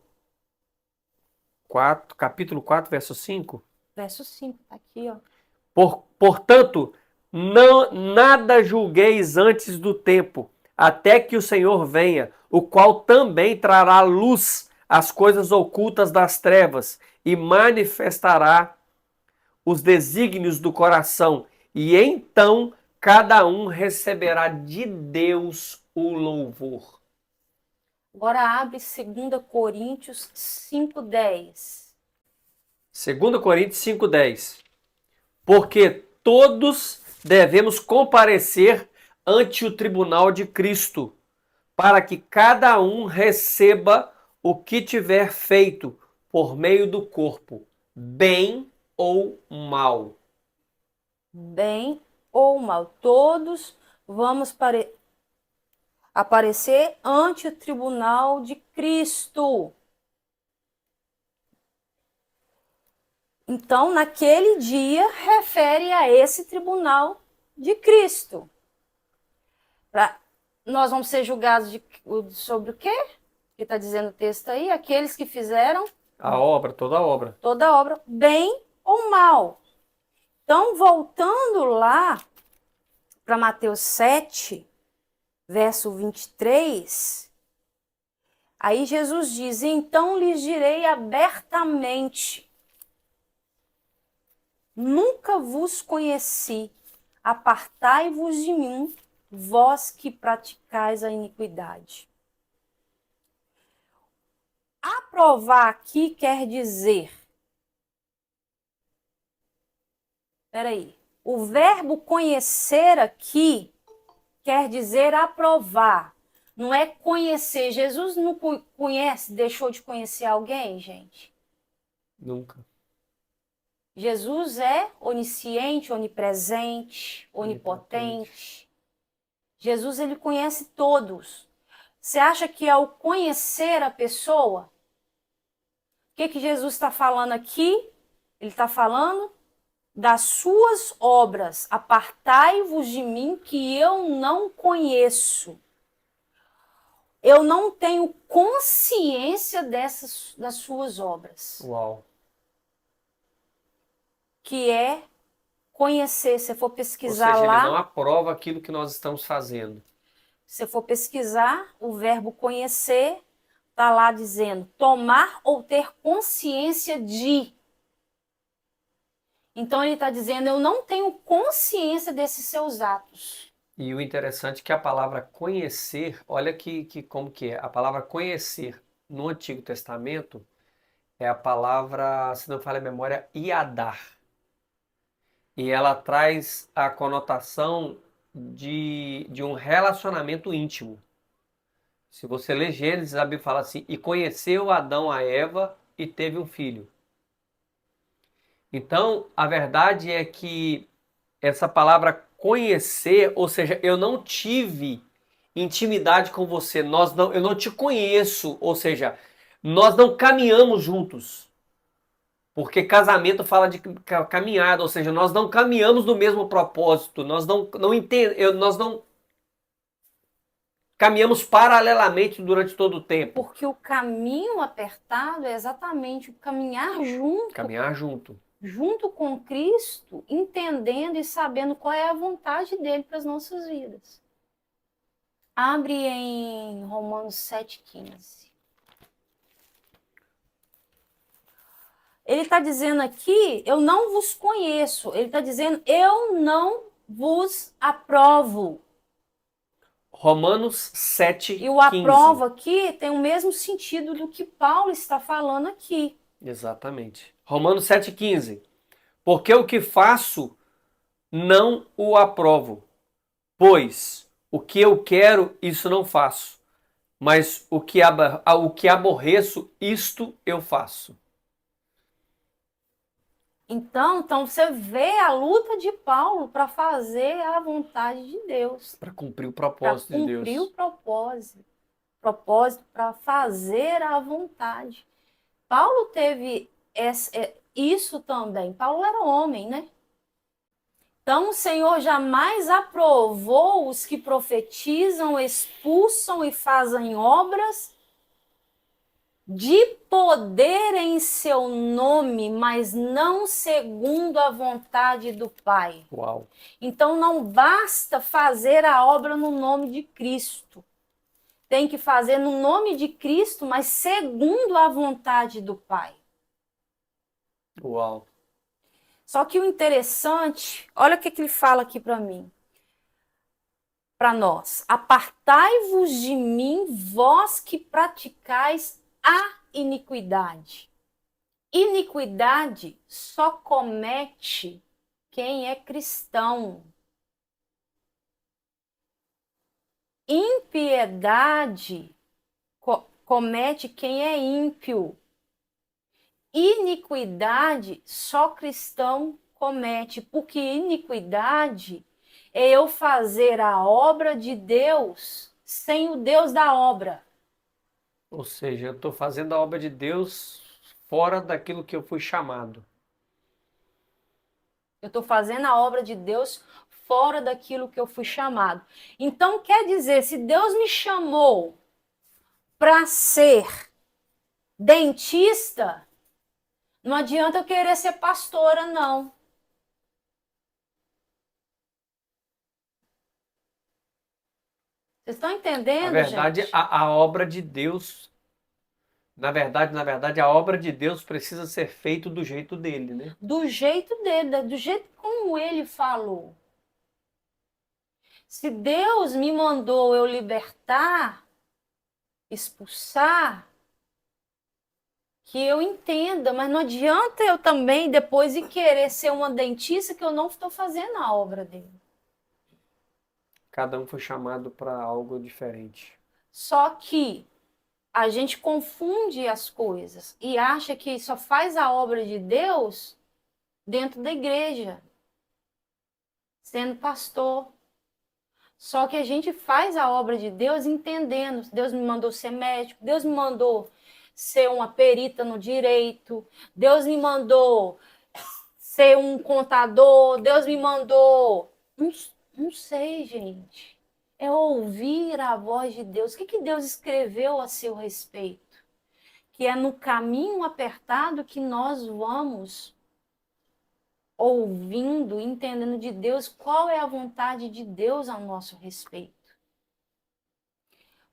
capítulo 4, verso 5. Verso 5, tá aqui, ó. Portanto, não, nada julgueis antes do tempo, até que o Senhor venha, o qual também trará luz às coisas ocultas das trevas e manifestará os desígnios do coração, e então cada um receberá de Deus o louvor. Agora abre 2 Coríntios 5:10. 2 Coríntios 5:10. Porque todos devemos comparecer ante o tribunal de Cristo, para que cada um receba o que tiver feito por meio do corpo, bem ou mal. Bem ou mal, todos vamos aparecer ante o tribunal de Cristo. Então, naquele dia, refere a esse tribunal de Cristo. Nós vamos ser julgados sobre o quê? Que está dizendo o texto aí? Aqueles que fizeram A obra, toda a obra. toda a obra, bem ou mal. Então, voltando lá para Mateus 7, verso 23, aí Jesus diz: então lhes direi abertamente, nunca vos conheci, apartai-vos de mim, vós que praticais a iniquidade. Aprovar aqui quer dizer, peraí, o verbo conhecer aqui quer dizer aprovar, não é conhecer. Jesus não conhece, deixou de conhecer alguém, gente? Nunca. Jesus é onisciente, onipresente, onipotente. Jesus, ele conhece todos. Você acha que ao conhecer a pessoa, o que Jesus está falando aqui? Ele está falando das suas obras. Apartai-vos de mim, que eu não conheço. Eu não tenho consciência das suas obras. Uau. Que é conhecer. Se for pesquisar Ou seja, lá, ele não aprova aquilo que nós estamos fazendo. se for pesquisar, o verbo conhecer está lá dizendo tomar ou ter consciência de. Então ele está dizendo, eu não tenho consciência desses seus atos. E o interessante é que a palavra conhecer, olha como que é. A palavra conhecer no Antigo Testamento é a palavra, se não me falha a memória, iadar. E ela traz a conotação de um relacionamento íntimo. Se você ler Gênesis, a Bíblia fala assim, e conheceu Adão a Eva e teve um filho. Então, a verdade é que essa palavra conhecer, ou seja, eu não tive intimidade com você, eu não te conheço, ou seja, nós não caminhamos juntos. Porque casamento fala de caminhada, ou seja, nós não caminhamos no mesmo propósito, nós não caminhamos paralelamente durante todo o tempo. Porque o caminho apertado é exatamente o caminhar junto. Caminhar junto. Junto com Cristo, entendendo e sabendo qual é a vontade dele para as nossas vidas. Abre em Romanos 7,15. Ele está dizendo aqui, eu não vos conheço. Ele está dizendo, eu não vos aprovo. Romanos 7,15. E o aprovo aqui tem o mesmo sentido do que Paulo está falando aqui. Exatamente. Romanos 7,15. Porque o que faço, não o aprovo. Pois o que eu quero, isso não faço. Mas o que aborreço, isto eu faço. Então você vê a luta de Paulo para fazer a vontade de Deus. Para cumprir o propósito de Deus. Para cumprir o propósito. Propósito para fazer a vontade. Paulo teve isso também. Paulo era homem, né? Então, o Senhor jamais aprovou os que profetizam, expulsam e fazem obras de poder em seu nome, mas não segundo a vontade do Pai. Uau. Então, não basta fazer a obra no nome de Cristo. Tem que fazer no nome de Cristo, mas segundo a vontade do Pai. Uau. Só que o interessante, olha o que ele fala aqui para mim, para nós. Apartai-vos de mim, vós que praticais a iniquidade. Iniquidade só comete quem é cristão. Impiedade comete quem é ímpio. Iniquidade só cristão comete, porque iniquidade é eu fazer a obra de Deus sem o Deus da obra. Ou seja, eu estou fazendo a obra de Deus fora daquilo que eu fui chamado. Eu estou fazendo a obra de Deus fora daquilo que eu fui chamado. Então, quer dizer, se Deus me chamou para ser dentista, não adianta eu querer ser pastora, não. Vocês estão entendendo, Na verdade, gente? a obra de Deus, na verdade, a obra de Deus precisa ser feita do jeito dele, né? Do jeito dele, do jeito como ele falou. Se Deus me mandou eu libertar, expulsar, que eu entenda, mas não adianta eu também depois ir querer ser uma dentista que eu não estou fazendo a obra dele. Cada um foi chamado para algo diferente. Só que a gente confunde as coisas e acha que só faz a obra de Deus dentro da igreja, sendo pastor. Só que a gente faz a obra de Deus entendendo. Deus me mandou ser médico, Deus me mandou ser uma perita no direito, Deus me mandou ser um contador, Deus me mandou. Não sei, gente. É ouvir a voz de Deus. O que Deus escreveu a seu respeito? Que é no caminho apertado que nós vamos ouvindo, entendendo de Deus qual é a vontade de Deus a nosso respeito.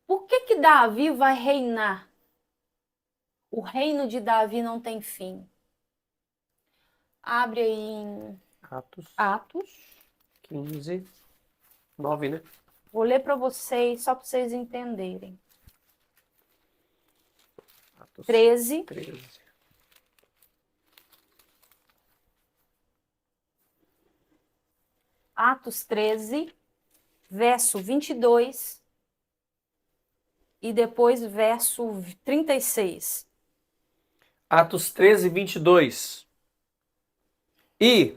Por que Davi vai reinar? O reino de Davi não tem fim. Abre aí em Atos. 15, 9, né? Vou ler para vocês, só para vocês entenderem. Atos 13. 13. Atos 13, verso 22 e depois verso 36. Atos 13, 22. E,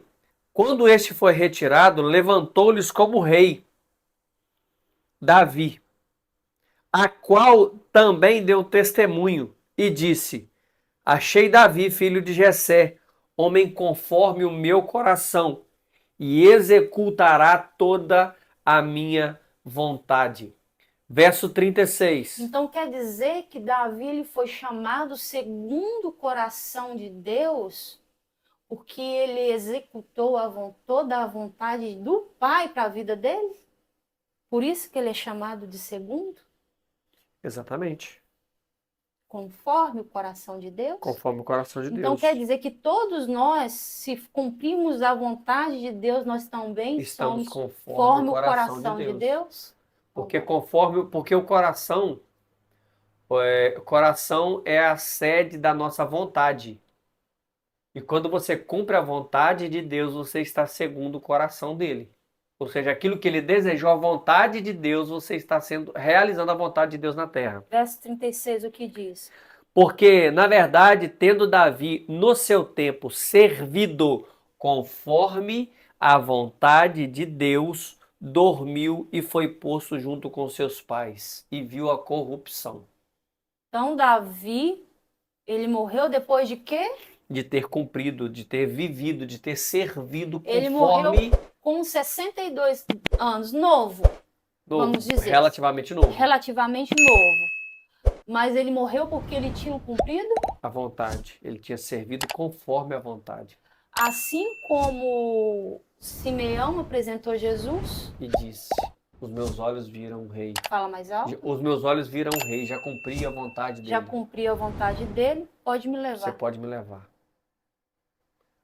quando este foi retirado, levantou-lhes como rei Davi, a qual também deu testemunho, e disse: Achei Davi, filho de Jessé, homem conforme o meu coração, e executará toda a minha vontade. Verso 36. Então quer dizer que Davi ele foi chamado segundo o coração de Deus, porque ele executou toda a vontade do Pai para a vida dele? Por isso que ele é chamado de segundo? Exatamente. Conforme o coração de Deus? Conforme o coração de Então Deus. quer dizer que todos nós, se cumprimos a vontade de Deus, nós também Estamos somos conforme o coração de Deus? Porque o coração é a sede da nossa vontade. E quando você cumpre a vontade de Deus, você está segundo o coração dele. Ou seja, aquilo que ele desejou, a vontade de Deus, você está realizando a vontade de Deus na terra. Verso 36, o que diz? Porque, na verdade, tendo Davi no seu tempo servido conforme a vontade de Deus, dormiu e foi posto junto com seus pais e viu a corrupção. Então Davi, ele morreu depois de quê? de ter cumprido, de ter vivido, de ter servido Ele conforme morreu com 62 anos, novo, vamos dizer. relativamente novo. Relativamente novo. Mas ele morreu porque ele tinha cumprido? A vontade. Ele tinha servido conforme a vontade. Assim como Simeão apresentou Jesus. E disse: os meus olhos viram o rei. Fala mais alto. Os meus olhos viram o rei, já cumpri a vontade dele. Já cumpri a vontade dele, pode me levar. Você pode me levar.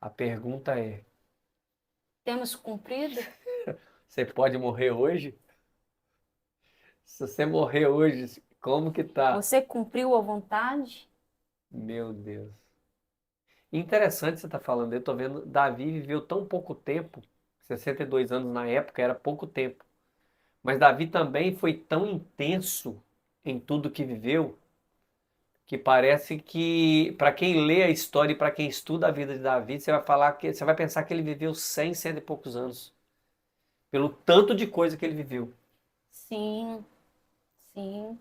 A pergunta é: temos cumprido? você pode morrer hoje? Se você morrer hoje, como que tá? Você cumpriu a vontade? Meu Deus. Interessante você estar falando. Eu tô vendo, Davi viveu tão pouco tempo, 62 anos na época era pouco tempo. Mas Davi também foi tão intenso em tudo que viveu, que parece que, para quem lê a história e para quem estuda a vida de Davi, você vai pensar que ele viveu 100, 100 e poucos anos. Pelo tanto de coisa que ele viveu. Sim, sim.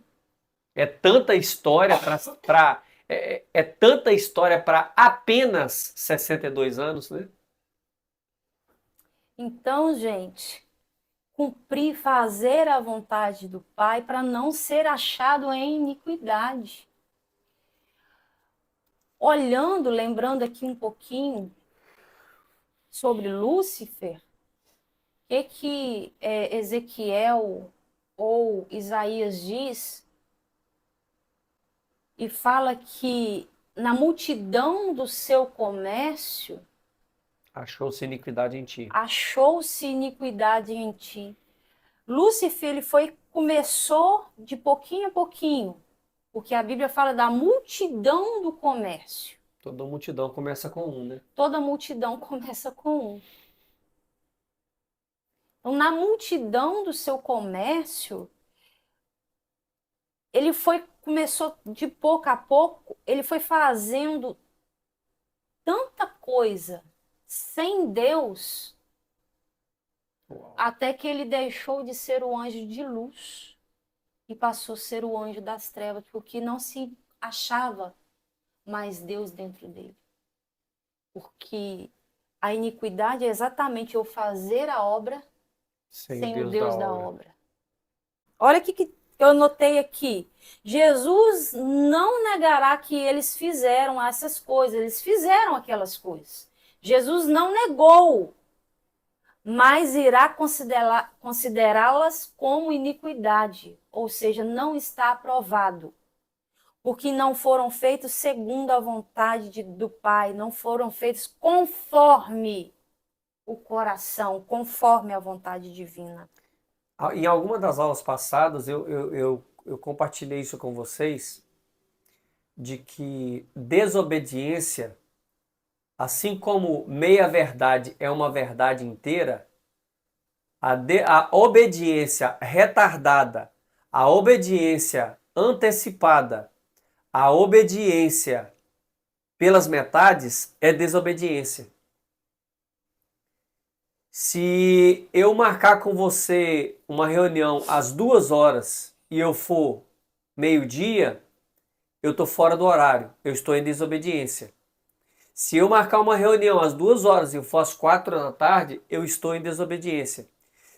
É tanta história é tanta história para apenas 62 anos, né? Então, gente, cumprir, fazer a vontade do Pai para não ser achado em iniquidade. Olhando, lembrando aqui um pouquinho sobre Lúcifer, o que Ezequiel ou Isaías diz, e fala que na multidão do seu comércio Achou-se iniquidade em ti. achou-se iniquidade em ti. Lúcifer começou de pouquinho a pouquinho, porque a Bíblia fala da multidão do comércio. Toda multidão começa com um, né? Toda multidão começa com um. Então, na multidão do seu comércio, começou de pouco a pouco, ele foi fazendo tanta coisa sem Deus, Uau. até que ele deixou de ser o anjo de luz e passou a ser o anjo das trevas, porque não se achava mais Deus dentro dele. Porque a iniquidade é exatamente eu fazer a obra sem o Deus da obra. Olha o que eu notei aqui. Jesus não negará que eles fizeram essas coisas, eles fizeram aquelas coisas. Jesus não negou, mas irá considerá-las como iniquidade, ou seja, não está aprovado, porque não foram feitos segundo a vontade do Pai, não foram feitos conforme o coração, conforme a vontade divina. Em alguma das aulas passadas, eu compartilhei isso com vocês, de que desobediência, assim como meia-verdade é uma verdade inteira, a obediência retardada, a obediência antecipada, a obediência pelas metades é desobediência. Se eu marcar com você uma reunião às 2 horas e eu for meio-dia, eu estou fora do horário, eu estou em desobediência. Se eu marcar uma reunião às 2 horas e eu for às 4 da tarde, eu estou em desobediência.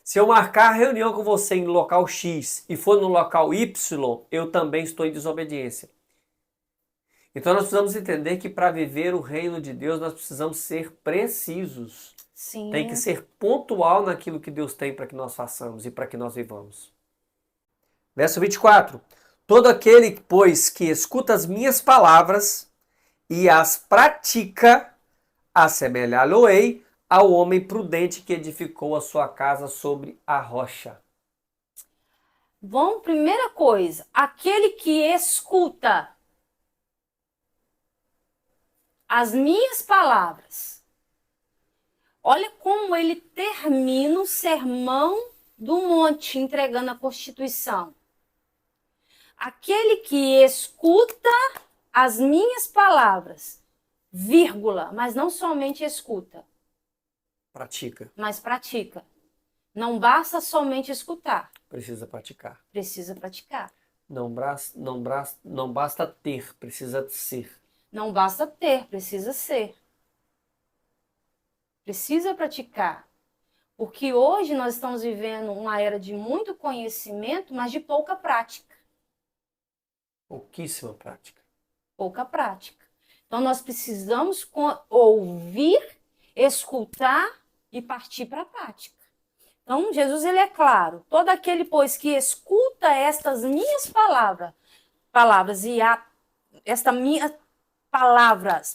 Se eu marcar a reunião com você em local X e for no local Y, eu também estou em desobediência. Então nós precisamos entender que para viver o reino de Deus nós precisamos ser precisos. Sim. Tem que ser pontual naquilo que Deus tem para que nós façamos e para que nós vivamos. Verso 24. Todo aquele, pois, que escuta as minhas palavras e as pratica, assemelhá-lo-ei ao homem prudente que edificou a sua casa sobre a rocha. Bom, primeira coisa, aquele que escuta as minhas palavras. Olha como ele termina o sermão do monte, entregando a Constituição. Aquele que escuta as minhas palavras, vírgula, mas não somente escuta. Pratica. Mas pratica. Não basta somente escutar. Precisa praticar. Precisa praticar. Não basta ter, precisa ser. Não basta ter, precisa ser. Precisa praticar. Porque hoje nós estamos vivendo uma era de muito conhecimento, mas de pouca prática. Pouquíssima prática. Pouca prática. Então nós precisamos ouvir, escutar e partir para a prática. Então Jesus ele é claro, todo aquele pois que escuta estas minhas palavras e esta minha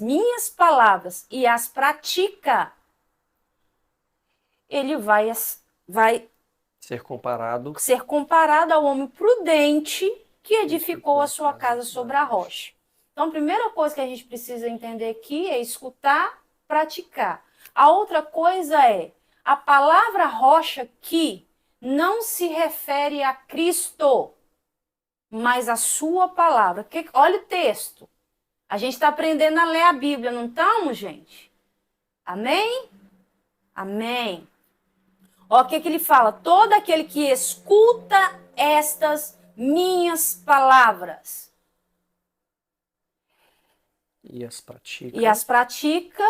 minhas palavras e as pratica, ele vai Ser comparado ser comparado ao homem prudente que edificou a sua casa sobre a rocha. Então, a primeira coisa que a gente precisa entender aqui é escutar, praticar. A outra coisa é a palavra rocha que não se refere a Cristo, mas a sua palavra. Olha o texto. A gente está aprendendo a ler a Bíblia, não estamos, gente? Amém? Amém. Olha o que ele fala. Todo aquele que escuta estas minhas palavras e as pratica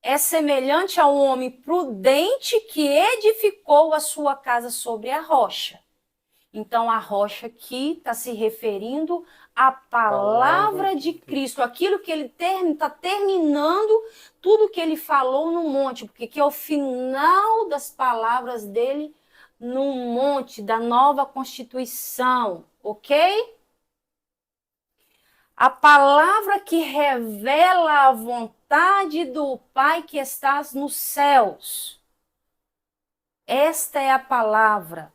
é semelhante a um homem prudente que edificou a sua casa sobre a rocha. Então, a rocha aqui está se referindo à palavra de Cristo, aquilo que ele está terminando, tudo que ele falou no monte, porque que é o final das palavras dele no monte da nova Constituição, ok? A palavra que revela a vontade do Pai que estás nos céus. Esta é a palavra.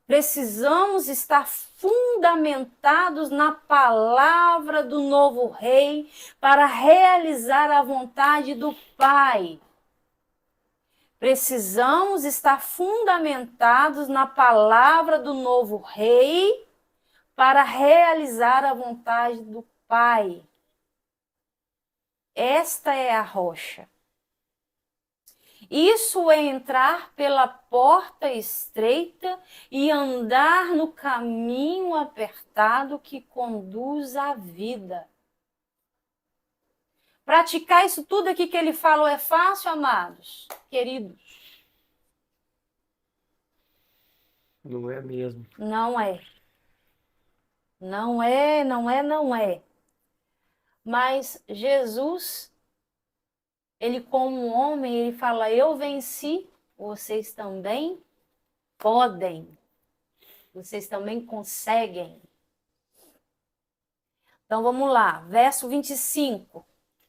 Precisamos estar fundamentados na palavra do novo rei para realizar a vontade do Pai. Precisamos estar fundamentados na palavra do novo rei para realizar a vontade do Pai. Esta é a rocha. Isso é entrar pela porta estreita e andar no caminho apertado que conduz à vida. Praticar isso tudo aqui que ele falou é fácil, amados, queridos? Não é mesmo. Não é. Não é, não é, não é. Mas Jesus, ele como homem, ele fala, eu venci, vocês também podem. Vocês também conseguem. Então vamos lá, verso 25.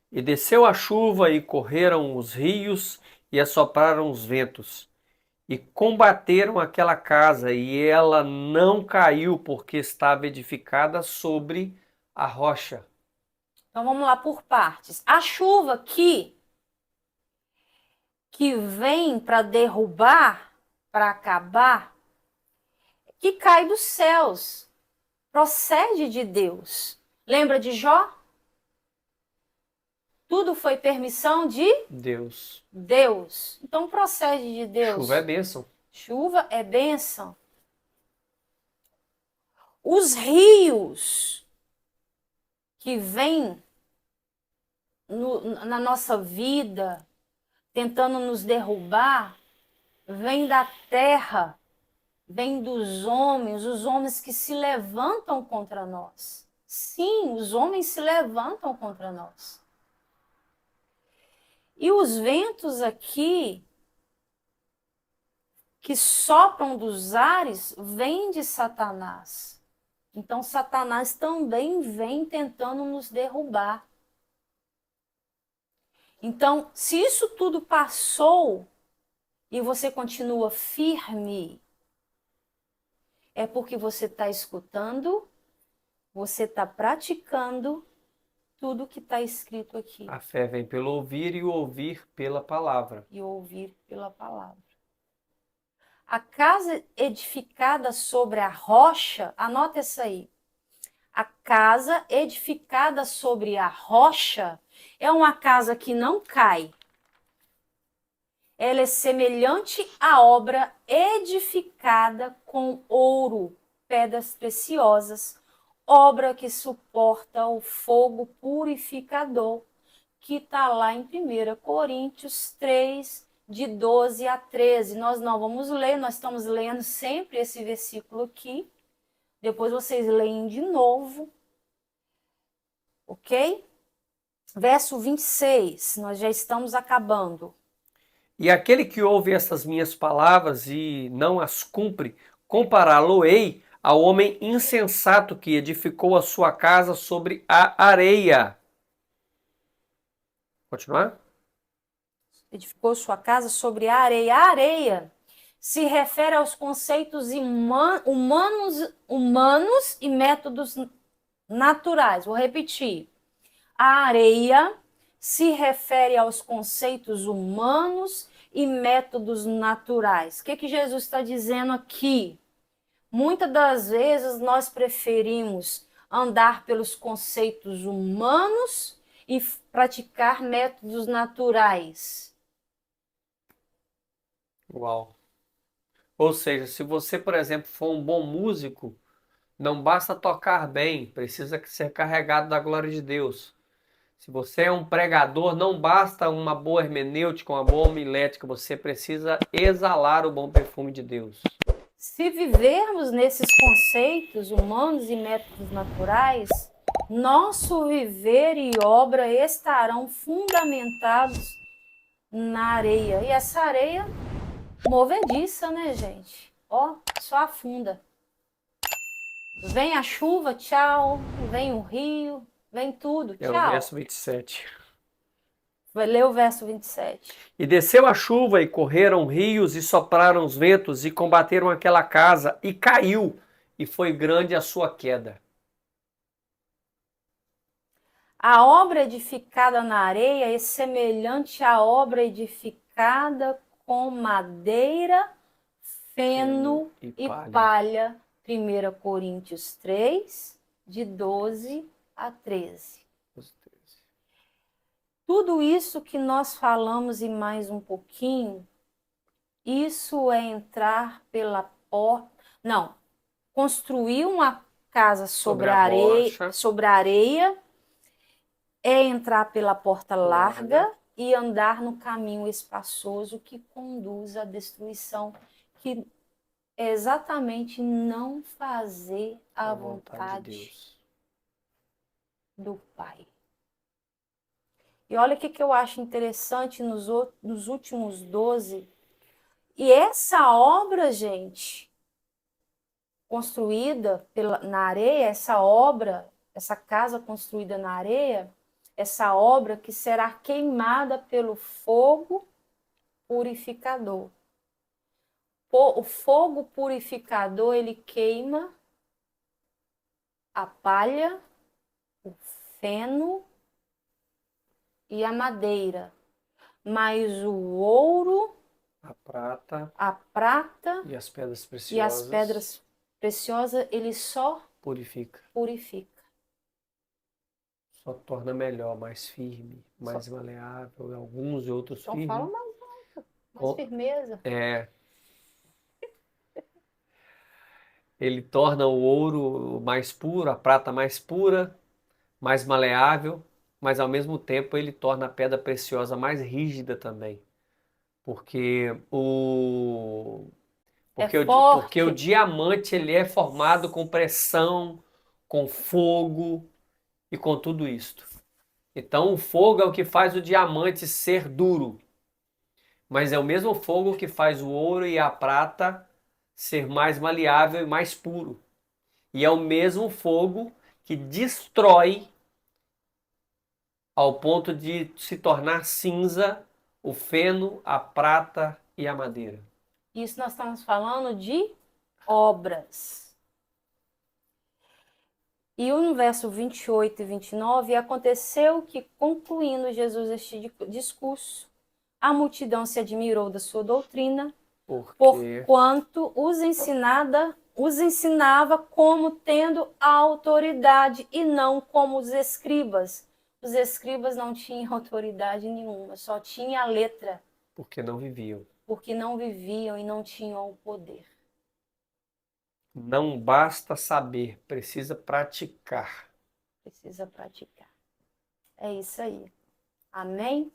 E desceu a chuva e correram os rios e assopraram os ventos. E combateram aquela casa, e ela não caiu, porque estava edificada sobre a rocha. Então vamos lá por partes. A chuva que vem para derrubar, para acabar, que cai dos céus, procede de Deus. Lembra de Jó? Tudo foi permissão de Deus. Então procede de Deus. Chuva é bênção. Chuva é bênção. Os rios que vêm na nossa vida, tentando nos derrubar, vêm da terra, vêm dos homens, os homens que se levantam contra nós. Sim, os homens se levantam contra nós. E os ventos aqui, que sopram dos ares, vêm de Satanás. Então, Satanás também vem tentando nos derrubar. Então, se isso tudo passou e você continua firme, é porque você está escutando, você está praticando tudo que está escrito aqui. A fé vem pelo ouvir e o ouvir pela palavra. E ouvir pela palavra. A casa edificada sobre a rocha, anota isso aí. A casa edificada sobre a rocha é uma casa que não cai. Ela é semelhante à obra edificada com ouro, pedras preciosas, obra que suporta o fogo purificador, que está lá em 1 Coríntios 3, de 12 a 13. Nós não vamos ler, nós estamos lendo sempre esse versículo aqui. Depois vocês leem de novo, ok? Verso 26, nós já estamos acabando. E aquele que ouve estas minhas palavras e não as cumpre, compará-lo-ei ao homem insensato que edificou a sua casa sobre a areia. Continuar? Edificou sua casa sobre a areia. A areia se refere aos conceitos humanos e métodos naturais. Vou repetir. A areia se refere aos conceitos humanos e métodos naturais. O que Jesus está dizendo aqui? Muitas das vezes nós preferimos andar pelos conceitos humanos e praticar métodos naturais. Uau. Ou seja, se você, por exemplo, for um bom músico, não basta tocar bem, precisa ser carregado da glória de Deus. Se você é um pregador, não basta uma boa hermenêutica, uma boa homilética, você precisa exalar o bom perfume de Deus. Se vivermos nesses conceitos humanos e métodos naturais, nosso viver e obra estarão fundamentados na areia. E essa areia movediça, né, gente? Ó, só afunda. Vem a chuva, tchau. Vem o rio, vem tudo, É o tchau. verso 27. Vai ler o verso 27. E desceu a chuva, e correram rios, e sopraram os ventos, e combateram aquela casa, e caiu, e foi grande a sua queda. A obra edificada na areia é semelhante à obra edificada com madeira, feno e palha. 1 Coríntios 3, de 12 a 13. Tudo isso que nós falamos e mais um pouquinho, isso é entrar pela porta. Não, construir uma casa sobre a areia é entrar pela porta larga e andar no caminho espaçoso que conduz à destruição, que é exatamente não fazer a vontade de Deus, do Pai. E olha o que eu acho interessante nos últimos 12. E essa obra, gente, construída na areia, essa casa construída na areia, essa obra que será queimada pelo fogo purificador. O fogo purificador, ele queima a palha, o feno e a madeira, mas o ouro, a prata e as pedras preciosas, ele só purifica. Só torna melhor, mais firme, mais maleável, alguns e outros só firmes. Fala mais alto, mais firmeza. Ele torna o ouro mais puro, a prata mais pura, mais maleável, mas ao mesmo tempo ele torna a pedra preciosa mais rígida também. Porque o diamante ele é formado com pressão, com fogo e com tudo isto. Então o fogo é o que faz o diamante ser duro, mas é o mesmo fogo que faz o ouro e a prata ser mais maleável e mais puro. E é o mesmo fogo que destrói ao ponto de se tornar cinza o feno, a prata e a madeira. Isso nós estamos falando de obras. E no verso 28 e 29, aconteceu que, concluindo Jesus este discurso, a multidão se admirou da sua doutrina, porquanto os ensinava como tendo autoridade e não como os escribas. Os escribas não tinham autoridade nenhuma, só tinha a letra. Porque não viviam. Porque não viviam e não tinham o poder. Não basta saber, precisa praticar. Precisa praticar. É isso aí. Amém?